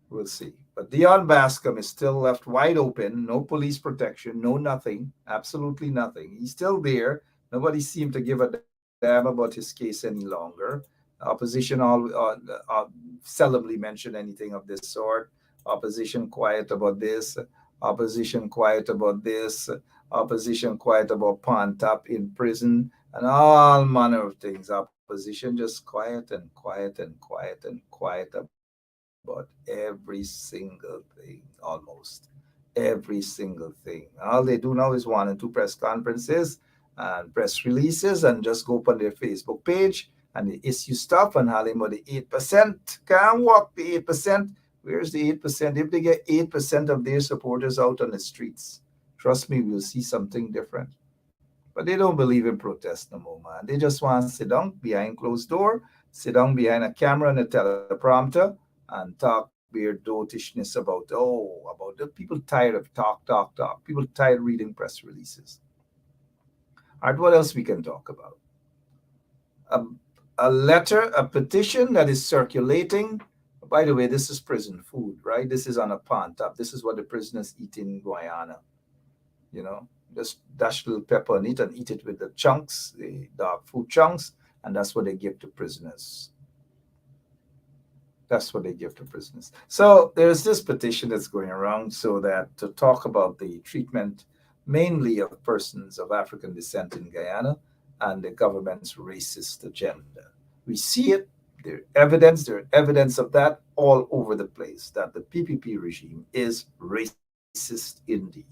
We'll see. But Dion Bascom is still left wide open. No police protection. No nothing. Absolutely nothing. He's still there. Nobody seemed to give a damn about his case any longer. Opposition seldomly mentioned anything of this sort. Opposition quiet about this. Opposition quiet about this. Opposition quiet about Pontop in prison and all manner of things. Opposition just quiet and quiet and quiet and quiet about every single thing, almost every single thing. All they do now is 1 and 2 press conferences and press releases and just go up on their Facebook page and they issue stuff and how they about the 8%. Can't walk the 8%. Where's the 8%? If they get 8% of their supporters out on the streets, trust me, we'll see something different. But they don't believe in protest no more, man. They just want to sit down behind closed door, sit down behind a camera and a teleprompter and talk weird dotishness about the people tired of talk. People tired of reading press releases. All right, what else we can talk about? A letter, a petition that is circulating. By the way, this is prison food, right? This is on a Pontop. This is what the prisoners eat in Guyana. You know, just dash a little pepper on it and eat it with the chunks, the dog food chunks, and that's what they give to prisoners. That's what they give to prisoners. So there's this petition that's going around so that to talk about the treatment mainly of persons of African descent in Guyana and the government's racist agenda. We see it. There's evidence of that all over the place, that the PPP regime is racist indeed.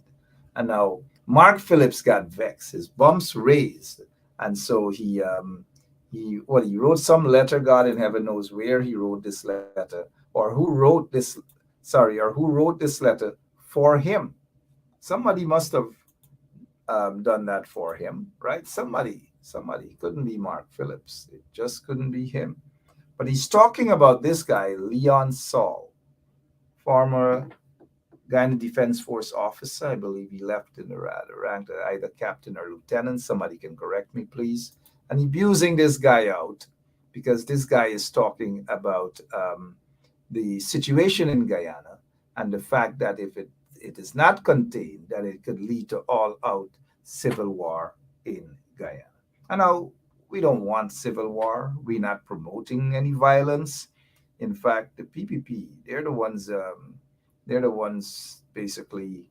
And now Mark Phillips got vexed, his bumps raised. And so he wrote some letter, God in heaven knows where he wrote this letter, or who wrote this letter for him. Somebody must have done that for him, right? Somebody. Couldn't be Mark Phillips. It just couldn't be him. But he's talking about this guy, Leon Saul, former Guyana Defense Force officer. I believe he left in the rank either captain or lieutenant. Somebody can correct me, please. And abusing this guy out because this guy is talking about the situation in Guyana and the fact that if it is not contained, that it could lead to all-out civil war in Guyana. And now we don't want civil war. We're not promoting any violence. In fact, the PPP, they're the ones basically,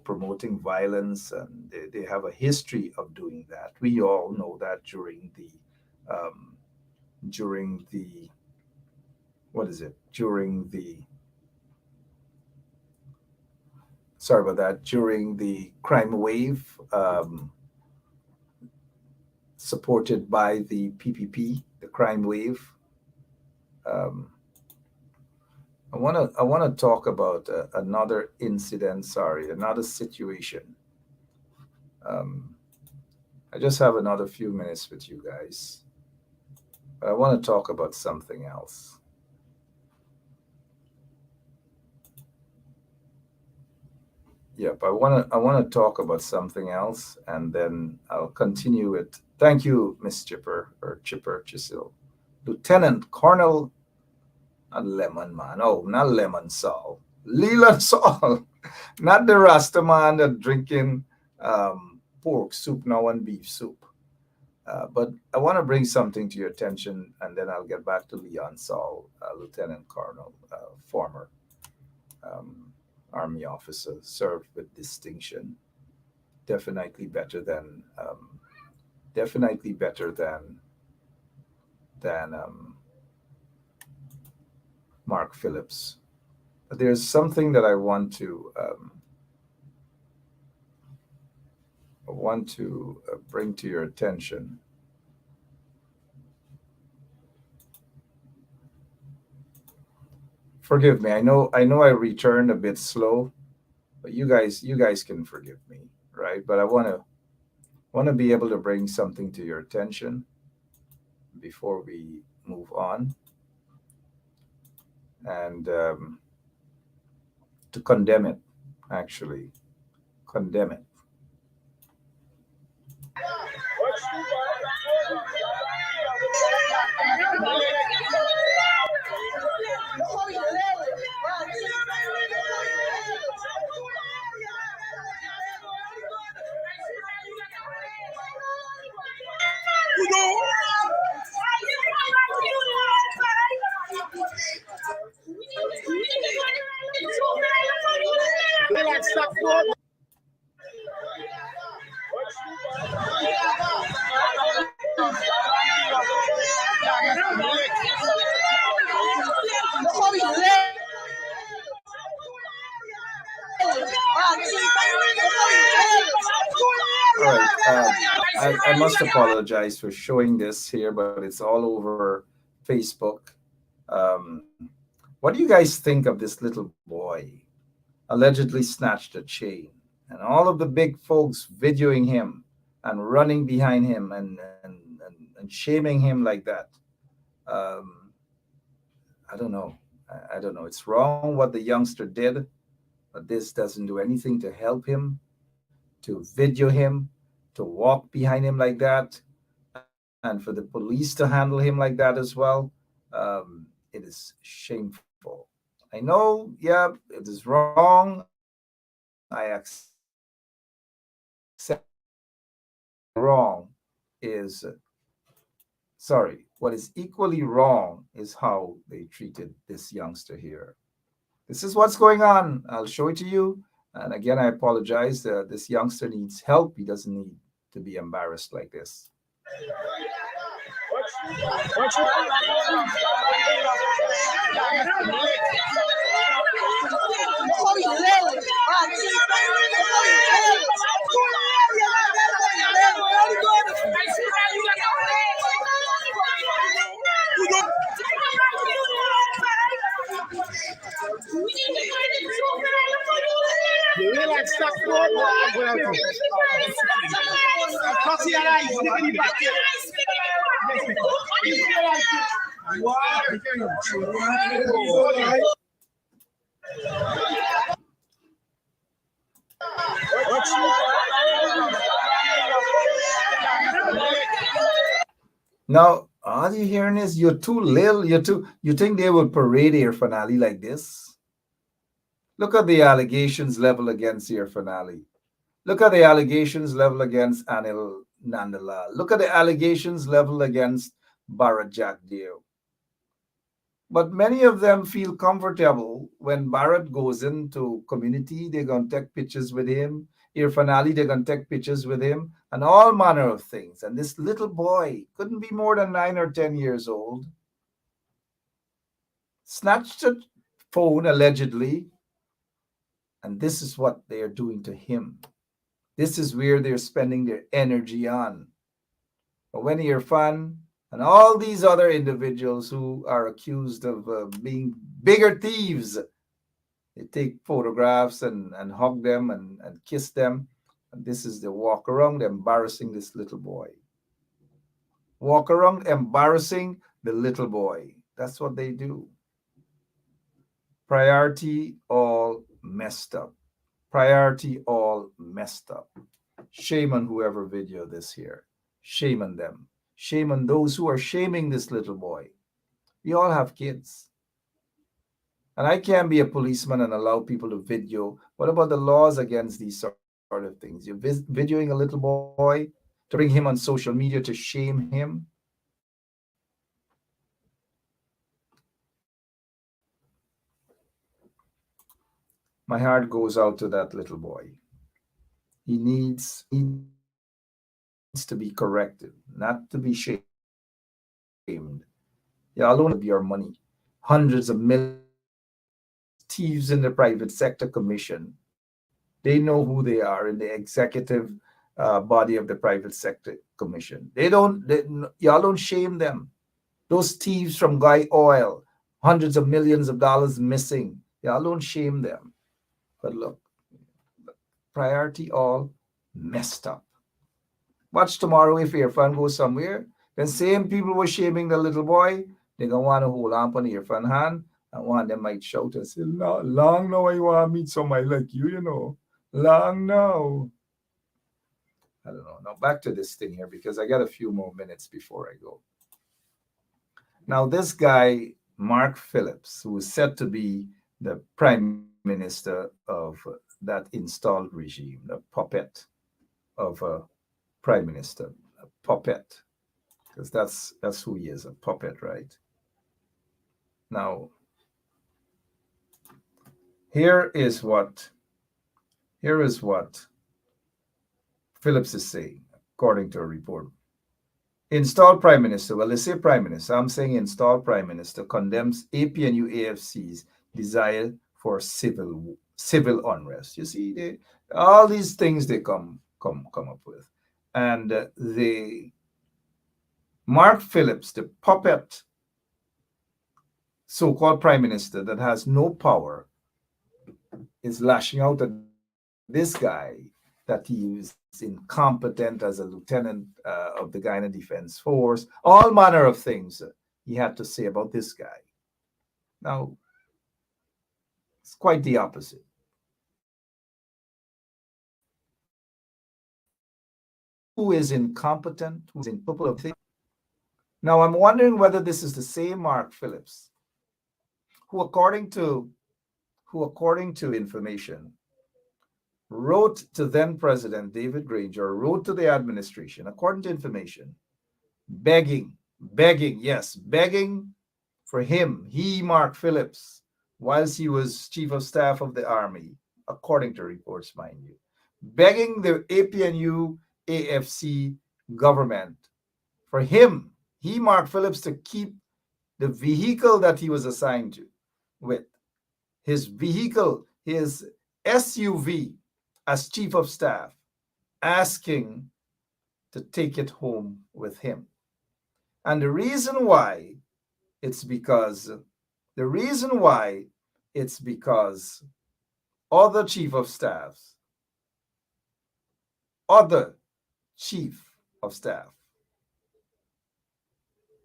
promoting violence, and they have a history of doing that. We all know that during the crime wave, supported by the PPP, the crime wave. I want to talk about another situation. I just have another few minutes with you guys. But I want to talk about something else. Yep, I want to talk about something else, and then I'll continue it. Thank you, Miss Chipper Chisil. Lieutenant Colonel, not Lemon Man. Oh, not Lemon Saul. Leland Saul. Not the Rasta man that drinking pork soup now and beef soup. But I want to bring something to your attention, and then I'll get back to Leon Saul, Lieutenant Colonel, former Army officer, served with distinction. Definitely better than Mark Phillips. But there's something that I want to bring to your attention. Forgive me. I returned a bit slow, but you guys can forgive me, right? But I want to be able to bring something to your attention before we move on, and to condemn it, actually condemn it. All right. I must apologize for showing this here, but it's all over Facebook. What do you guys think of this little boy allegedly snatched a chain, and all of the big folks videoing him and running behind him and shaming him like that? I don't know. I don't know. It's wrong what the youngster did, but this doesn't do anything to help him, to video him, to walk behind him like that, and for the police to handle him like that as well. It is shameful. I know, yeah, it is wrong. I accept. Wrong is, sorry, what is equally wrong is how they treated this youngster here. This is what's going on. I'll show it to you. And again, I apologize. This youngster needs help. He doesn't need to be embarrassed like this. Now, all you hearing is you're too little, you think they will parade your finale like this? Look at the allegations level against your finale. Look at the allegations level against Anil Nandala. Look at the allegations level against Bharat Jagdeo. But many of them feel comfortable when Bharat goes into community, they're going to take pictures with him. Irfanali, they're going to take pictures with him and all manner of things. And this little boy couldn't be more than 9 or 10 years old, snatched a phone allegedly, and this is what they are doing to him. This is where they're spending their energy on. But when Irfan and all these other individuals who are accused of being bigger thieves, they take photographs and hug them and kiss them. And this is the walk around embarrassing this little boy. Walk around embarrassing the little boy. That's what they do. Priority all messed up. Priority all messed up. Shame on whoever videoed this here. Shame on them. Shame on those who are shaming this little boy. We all have kids. And I can't be a policeman and allow people to video. What about the laws against these sort of things? You're videoing a little boy to bring him on social media to shame him. My heart goes out to that little boy. He needs to be corrected, not to be shamed. Yeah, alone of your money. Hundreds of millions. Thieves in the private sector commission. They know who they are in the executive body of the private sector commission. Y'all don't shame them. Those thieves from Guy Oil, hundreds of millions of dollars missing. Y'all don't shame them. But look, priority all messed up. Watch tomorrow if Irfan goes somewhere, then same people were shaming the little boy, they're going to want to hold on to the Irfan hand, and one of them might shout and say, long now I want to meet somebody like you, you know. Long now. I don't know. Now back to this thing here, because I got a few more minutes before I go. Now this guy, Mark Phillips, who is said to be the prime minister of that installed regime, the puppet of a prime minister, a puppet, because that's who he is, a puppet, right? Now, here is what Phillips is saying, according to a report. Installed prime minister, well, they say prime minister, I'm saying installed prime minister condemns APNU AFC's desire for civil unrest. You see, all these things they come up with. And Mark Phillips, the puppet so-called prime minister that has no power, is lashing out at this guy that he is incompetent as a lieutenant of the Guyana Defense Force, all manner of things he had to say about this guy. Now, it's quite the opposite. Who is incompetent, who's incapable of things. Now, I'm wondering whether this is the same Mark Phillips, who according to information, wrote to then President David Granger, wrote to the administration, according to information, begging for him, Mark Phillips, whilst he was Chief of Staff of the Army, according to reports, mind you, begging the APNU AFC government for him, Mark Phillips, to keep the vehicle that he was assigned to with, his vehicle, his SUV, as Chief of Staff, asking to take it home with him. And the reason why, it's because other Chief of Staff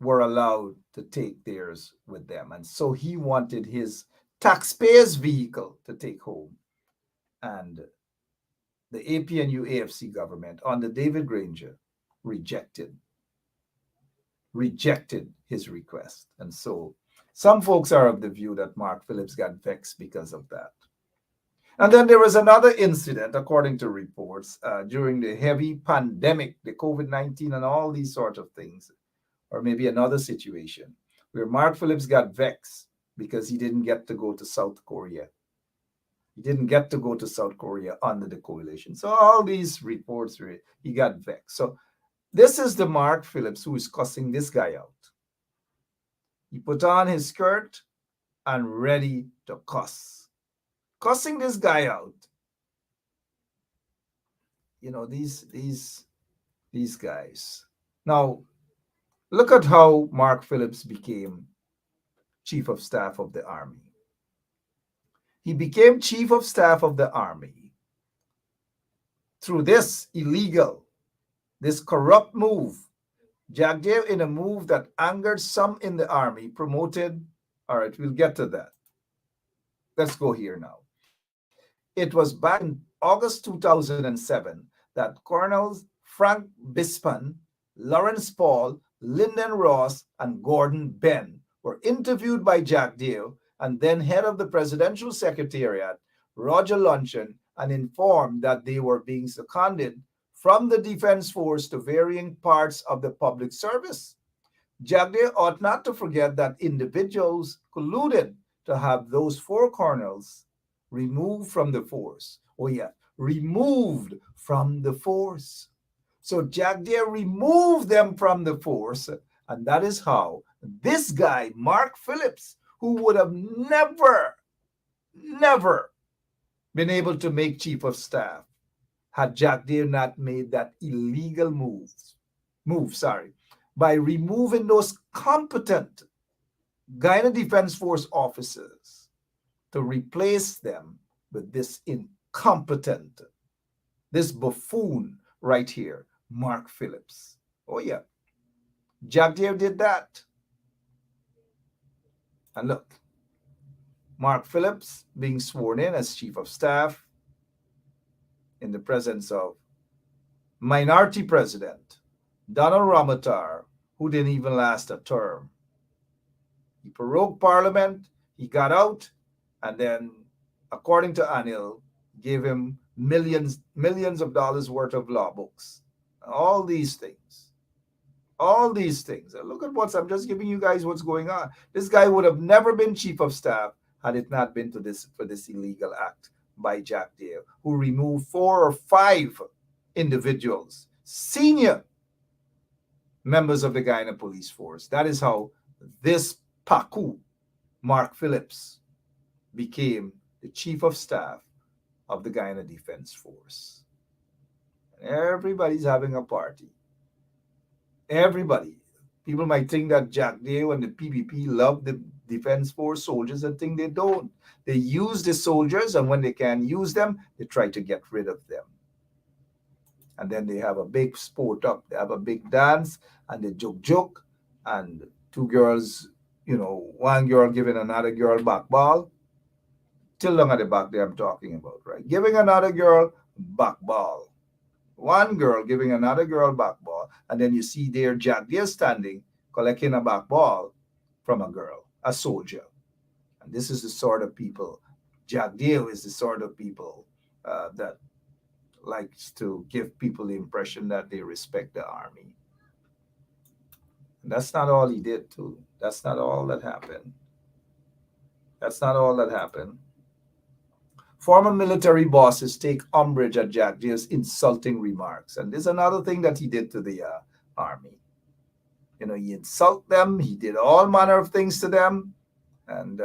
were allowed to take theirs with them. And so he wanted his taxpayers' vehicle to take home. And the APNU AFC government under David Granger rejected his request. And so some folks are of the view that Mark Phillips got vexed because of that. And then there was another incident, according to reports, during the heavy pandemic, the COVID-19 and all these sorts of things, or maybe another situation where Mark Phillips got vexed because he didn't get to go to South Korea. He didn't get to go to South Korea under the coalition. So all these reports, he got vexed. So this is the Mark Phillips who is cussing this guy out. He put on his skirt and ready to cuss. Cussing this guy out. You know, these guys. Now, look at how Mark Phillips became Chief of Staff of the Army. He became Chief of Staff of the Army through this illegal, this corrupt move. Jagdeo, in a move that angered some in the Army, promoted, all right, we'll get to that. Let's go here now. It was back in August 2007 that Colonels Frank Bispan, Lawrence Paul, Lyndon Ross, and Gordon Benn were interviewed by Jagdeo and then head of the Presidential Secretariat, Roger Luncheon, and informed that they were being seconded from the Defense Force to varying parts of the public service. Jagdeo ought not to forget that individuals colluded to have those 4 colonels removed from the force. Oh yeah, removed from the force. So Jagdeo removed them from the force, and that is how this guy, Mark Phillips, who would have never been able to make Chief of Staff had Jagdeo not made that illegal move by removing those competent Guyana Defense Force officers to replace them with this incompetent, this buffoon right here, Mark Phillips. Oh yeah, Jagdeo did that. And look, Mark Phillips being sworn in as Chief of Staff in the presence of Minority President Donald Ramotar, who didn't even last a term. He prorogued Parliament, he got out, and then, according to Anil, gave him millions of dollars worth of law books. All these things. All these things. Look at I'm just giving you guys what's going on. This guy would have never been Chief of Staff had it not been for this illegal act by Jagdeo, who removed 4 or 5 individuals, senior members of the Guyana Police Force. That is how this Paku, Mark Phillips, became the Chief of Staff of the Guyana Defense Force. Everybody's having a party. Everybody. People might think that Jagdeo and the PPP love the Defense Force soldiers. I think they don't. They use the soldiers, and when they can't use them, they try to get rid of them. And then they have a big sport up. They have a big dance, and they joke, and 2 girls, one girl giving another girl back ball. Till long at the back there I'm talking about, right? Giving another girl back ball. One girl giving another girl back ball, and then you see there Jagdeo standing, collecting a back ball from a girl, a soldier. And this is the sort of people, Jagdeo is the sort of people that likes to give people the impression that they respect the army. And that's not all he did, too. That's not all that happened. That's not all that happened. Former military bosses take umbrage at Jagdeo's insulting remarks. And there's another thing that he did to the army. He insulted them. He did all manner of things to them. And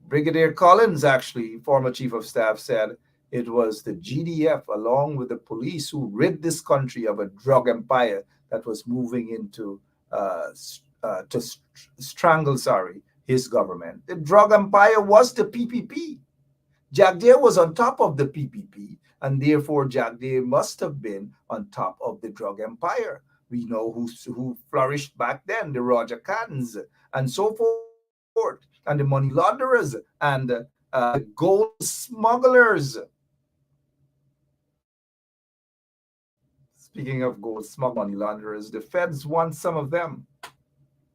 Brigadier Collins, actually, former Chief of Staff, said it was the GDF, along with the police, who rid this country of a drug empire that was moving into to strangle, his government. The drug empire was the PPP. Jagdeo was on top of the PPP, and therefore Jagdeo must have been on top of the drug empire. We know who flourished back then, the Roger Cans, and so forth, and the money launderers, and the gold smugglers. Speaking of gold smugglers, money launderers, the feds want some of them.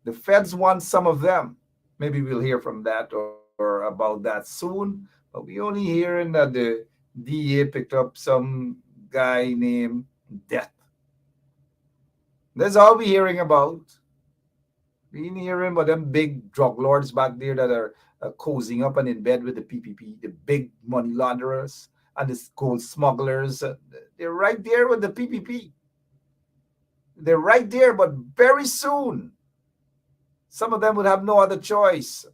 The feds want some of them. Maybe we'll hear from that or about that soon. But we only hearing that the DEA picked up some guy named Death. That's all we're hearing about. We ain't hearing about them big drug lords back there that are cozying up and in bed with the PPP, the big money launderers and the gold smugglers. They're right there with the PPP. They're right there, but very soon, some of them would have no other choice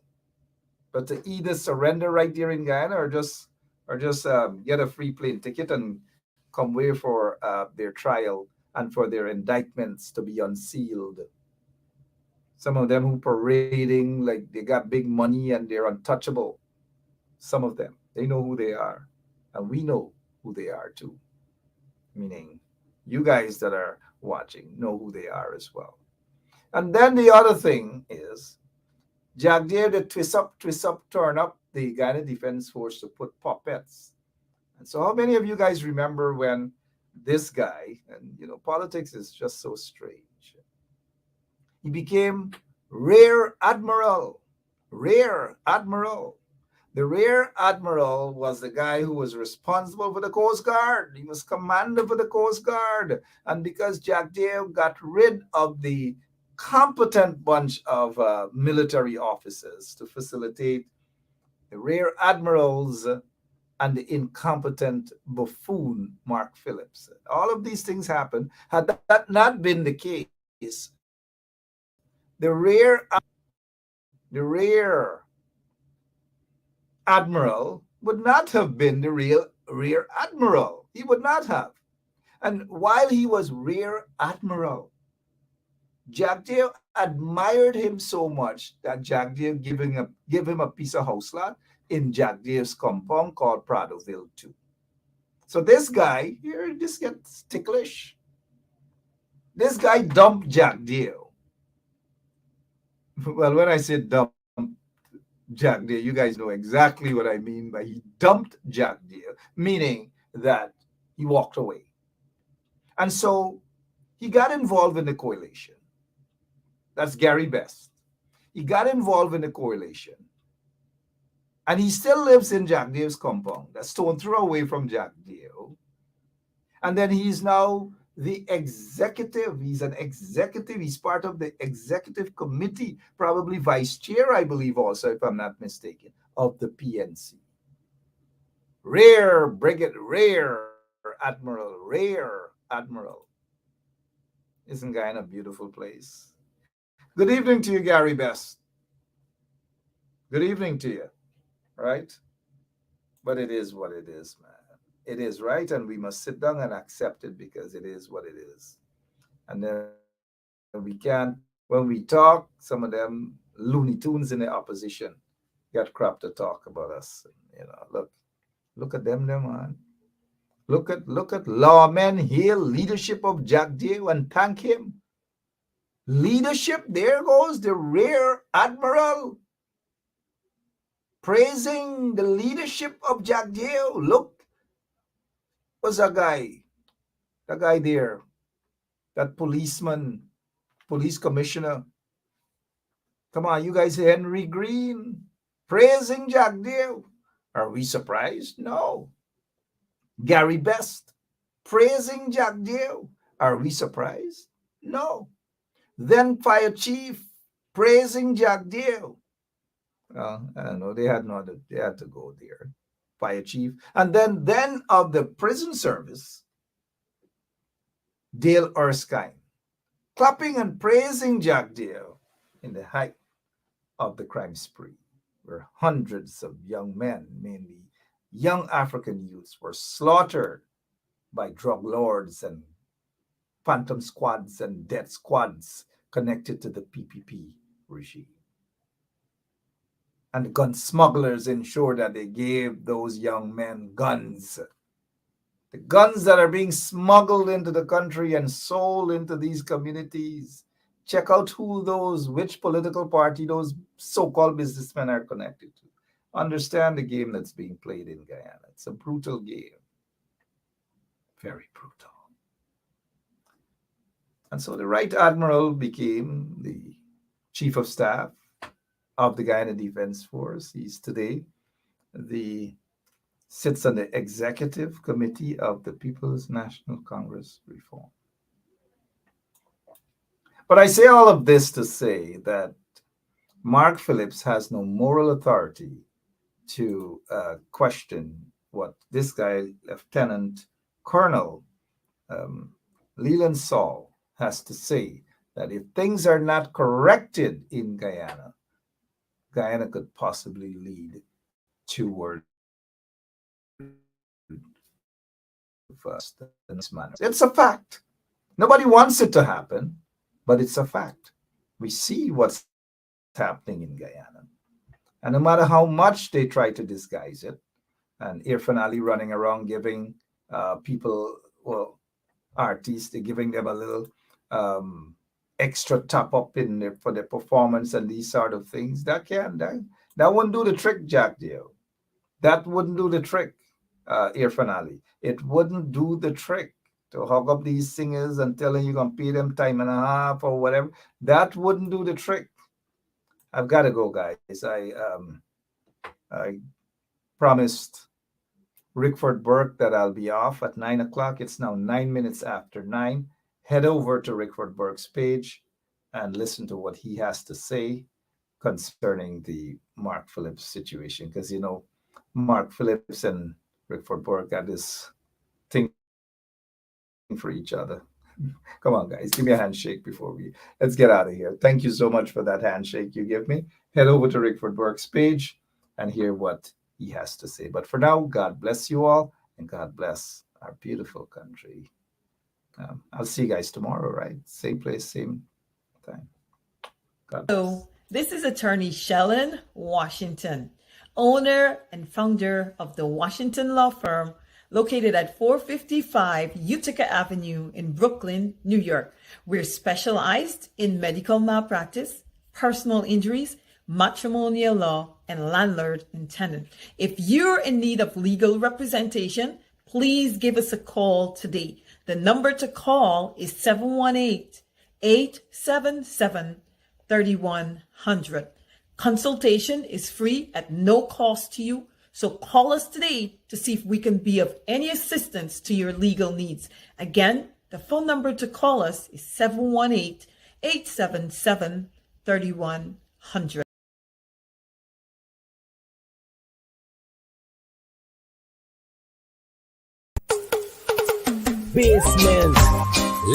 but to either surrender right there in Guyana or just get a free plane ticket and come away for their trial and for their indictments to be unsealed. Some of them who parading like they got big money and they're untouchable. Some of them, they know who they are. And we know who they are too. Meaning you guys that are watching know who they are as well. And then the other thing is Jagdeo, the twist up, turn up the Guyana Defense Force to put puppets. And so how many of you guys remember when this guy, and politics is just so strange, he became Rear Admiral. Rear Admiral. The Rear Admiral was the guy who was responsible for the Coast Guard. He was commander for the Coast Guard. And because Jagdeo got rid of the competent bunch of military officers to facilitate the Rear Admirals and the incompetent buffoon Mark Phillips. All of these things happened. Had that not been the case, the Rear Admiral would not have been the real Rear Admiral. He would not have. And while he was Rear Admiral, Jagdeo admired him so much that Jagdeo give him a piece of house lot in Jagdeo's compound called Pradoville 2. So this guy here just gets ticklish. This guy dumped Jagdeo. Well, when I say dump Jagdeo, you guys know exactly what I mean by he dumped Jagdeo, meaning that he walked away. And so he got involved in the coalition. That's Gary Best. He got involved in the coalition. And he still lives in Jagdeo's compound. That's stone throw away from Jagdeo. And then he's now the executive. He's an executive. He's part of the executive committee, probably vice chair, I believe, also, if I'm not mistaken, of the PNC. Rare Admiral. Isn't Guyana a beautiful place? Good evening to you, Gary Best. Good evening to you, right? But it is what it is, man. It is right, and we must sit down and accept it because it is what it is. And then we can't, when we talk, some of them Looney Tunes in the opposition got crap to talk about us. You know, look at them, man. Look at Lawman hail leadership of Jagdeo and thank him. Leadership, there goes the Rear Admiral praising the leadership of Jagdeo. Look, was that guy there, that policeman, police commissioner. Come on, you guys, Henry Green praising Jagdeo. Are we surprised? No. Gary Best praising Jagdeo. Are we surprised? No. Then Fire Chief praising Jagdeo. I don't know. They had to go there. Fire Chief. And then of the prison service, Dale Erskine, clapping and praising Jagdeo in the height of the crime spree, where hundreds of young men, mainly young African youths, were slaughtered by drug lords and phantom squads and death squads connected to the PPP regime. And the gun smugglers ensured that they gave those young men guns. The guns that are being smuggled into the country and sold into these communities. Check out which political party those so-called businessmen are connected to. Understand the game that's being played in Guyana. It's a brutal game. Very brutal. And so the Right Admiral became the Chief of Staff of the Guyana Defense Force. He's today sits on the Executive Committee of the People's National Congress Reform. But I say all of this to say that Mark Phillips has no moral authority to question what this guy, Lieutenant Colonel Leland Saul, has to say, that if things are not corrected in Guyana, Guyana could possibly lead toward this manner. It's a fact. Nobody wants it to happen, but it's a fact. We see what's happening in Guyana. And no matter how much they try to disguise it, and Irfan Ali running around giving artists, they're giving them a little extra top up for their performance and these sort of things, that wouldn't do the trick, Jagdeo. That wouldn't do the trick, Irfan Ali. It wouldn't do the trick to hog up these singers and tell them you're going to pay them time and a half or whatever. That wouldn't do the trick. I've got to go, guys. I promised Rickford Burke that I'll be off at 9 o'clock. It's now 9 minutes after 9. Head over to Rickford Burke's page and listen to what he has to say concerning the Mark Phillips situation. Because, Mark Phillips and Rickford Burke got this thing for each other. Come on, guys. Give me a handshake let's get out of here. Thank you so much for that handshake you give me. Head over to Rickford Burke's page and hear what he has to say. But for now, God bless you all, and God bless our beautiful country. I'll see you guys tomorrow, right? Same place, same time. God. So, this is attorney Shellen Washington, owner and founder of the Washington Law Firm, located at 455 Utica Avenue in Brooklyn, New York. We're specialized in medical malpractice, personal injuries, matrimonial law, and landlord and tenant. If you're in need of legal representation, please give us a call today. The number to call is 718-877-3100. Consultation is free at no cost to you. So call us today to see if we can be of any assistance to your legal needs. Again, the phone number to call us is 718-877-3100. Basement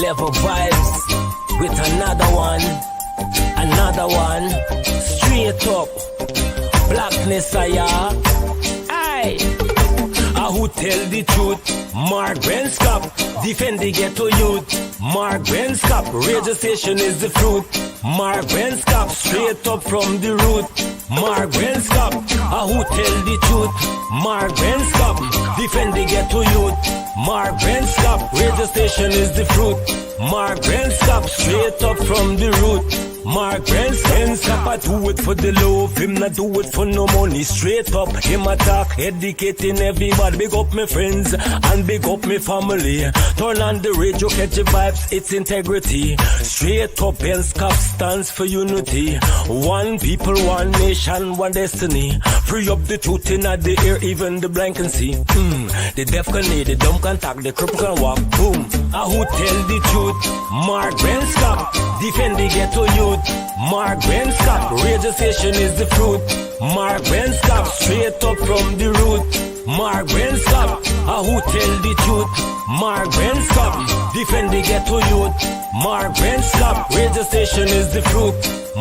level vibes with another one, straight up blackness aye. Who tell the truth? Mark Benscop, defend the ghetto youth. Mark Benscop, radio station is the fruit. Mark Benscop, straight up from the root. Mark Benscop, who tell the truth? Mark Benscop, defend the ghetto youth. Mark Benscop, radio station is the fruit. Mark Benscop, straight up from the root. Mark Benscop, I do it for the love, him not do it for no money. Straight up, him attack, educating everybody. Big up my friends and big up my family. Turn on the radio, catch the vibes, it's integrity. Straight up, Benscop stands for unity. One people, one nation, one destiny. Free up the truth in the air, even the blind can see. The deaf can hear, the dumb can talk, the cripple can walk. Boom. Who tell the truth? Mark Benscop, defend the ghetto youth. Mark Benscop, radio station is the fruit. Mark Benscop, straight up from the root. Mark Benscop, who tell the truth? Mark Benscop, defend the ghetto youth. Mark Benscop, radio station is the fruit.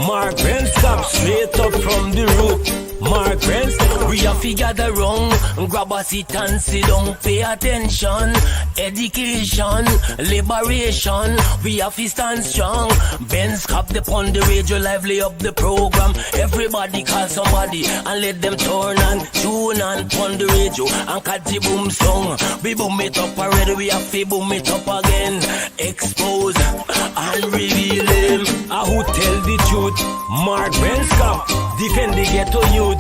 Mark Benscop, straight up from the root. Mark Benscop, we have to gather wrong, grab a seat and sit down, pay attention, education, liberation, we have to stand strong. Benscop upon the radio, lively up the program. Everybody call somebody and let them turn and tune and on the radio and catch the boom song. We boom it up already, we have to boom it up again. Expose and reveal him. Who tell the truth? Mark Benscop, defend the ghetto youth.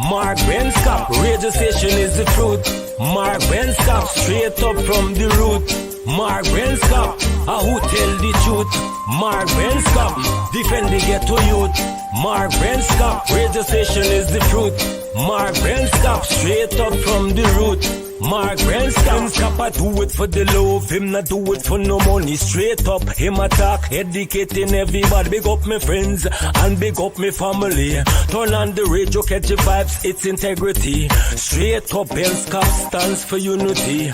Mark Benscop, radio station is the truth. Mark Benscop, straight up from the root. Mark Benscop, who tell the truth? Mark Benscop, defend the ghetto youth. Mark Benscop, radio station is the truth. Mark Benscop, straight up from the root. Mark Benscop, I do it for the love, him not do it for no money. Straight up, him attack, educating everybody. Big up my friends and big up my family. Turn on the radio, catch the vibes, it's integrity. Straight up, Benscop stands for unity.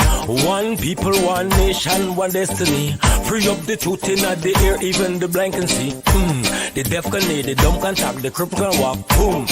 One people, one nation, one destiny. Free up the truth in the air, even the blind can see. The deaf can hear, the dumb can talk, the cripple can walk. Boom.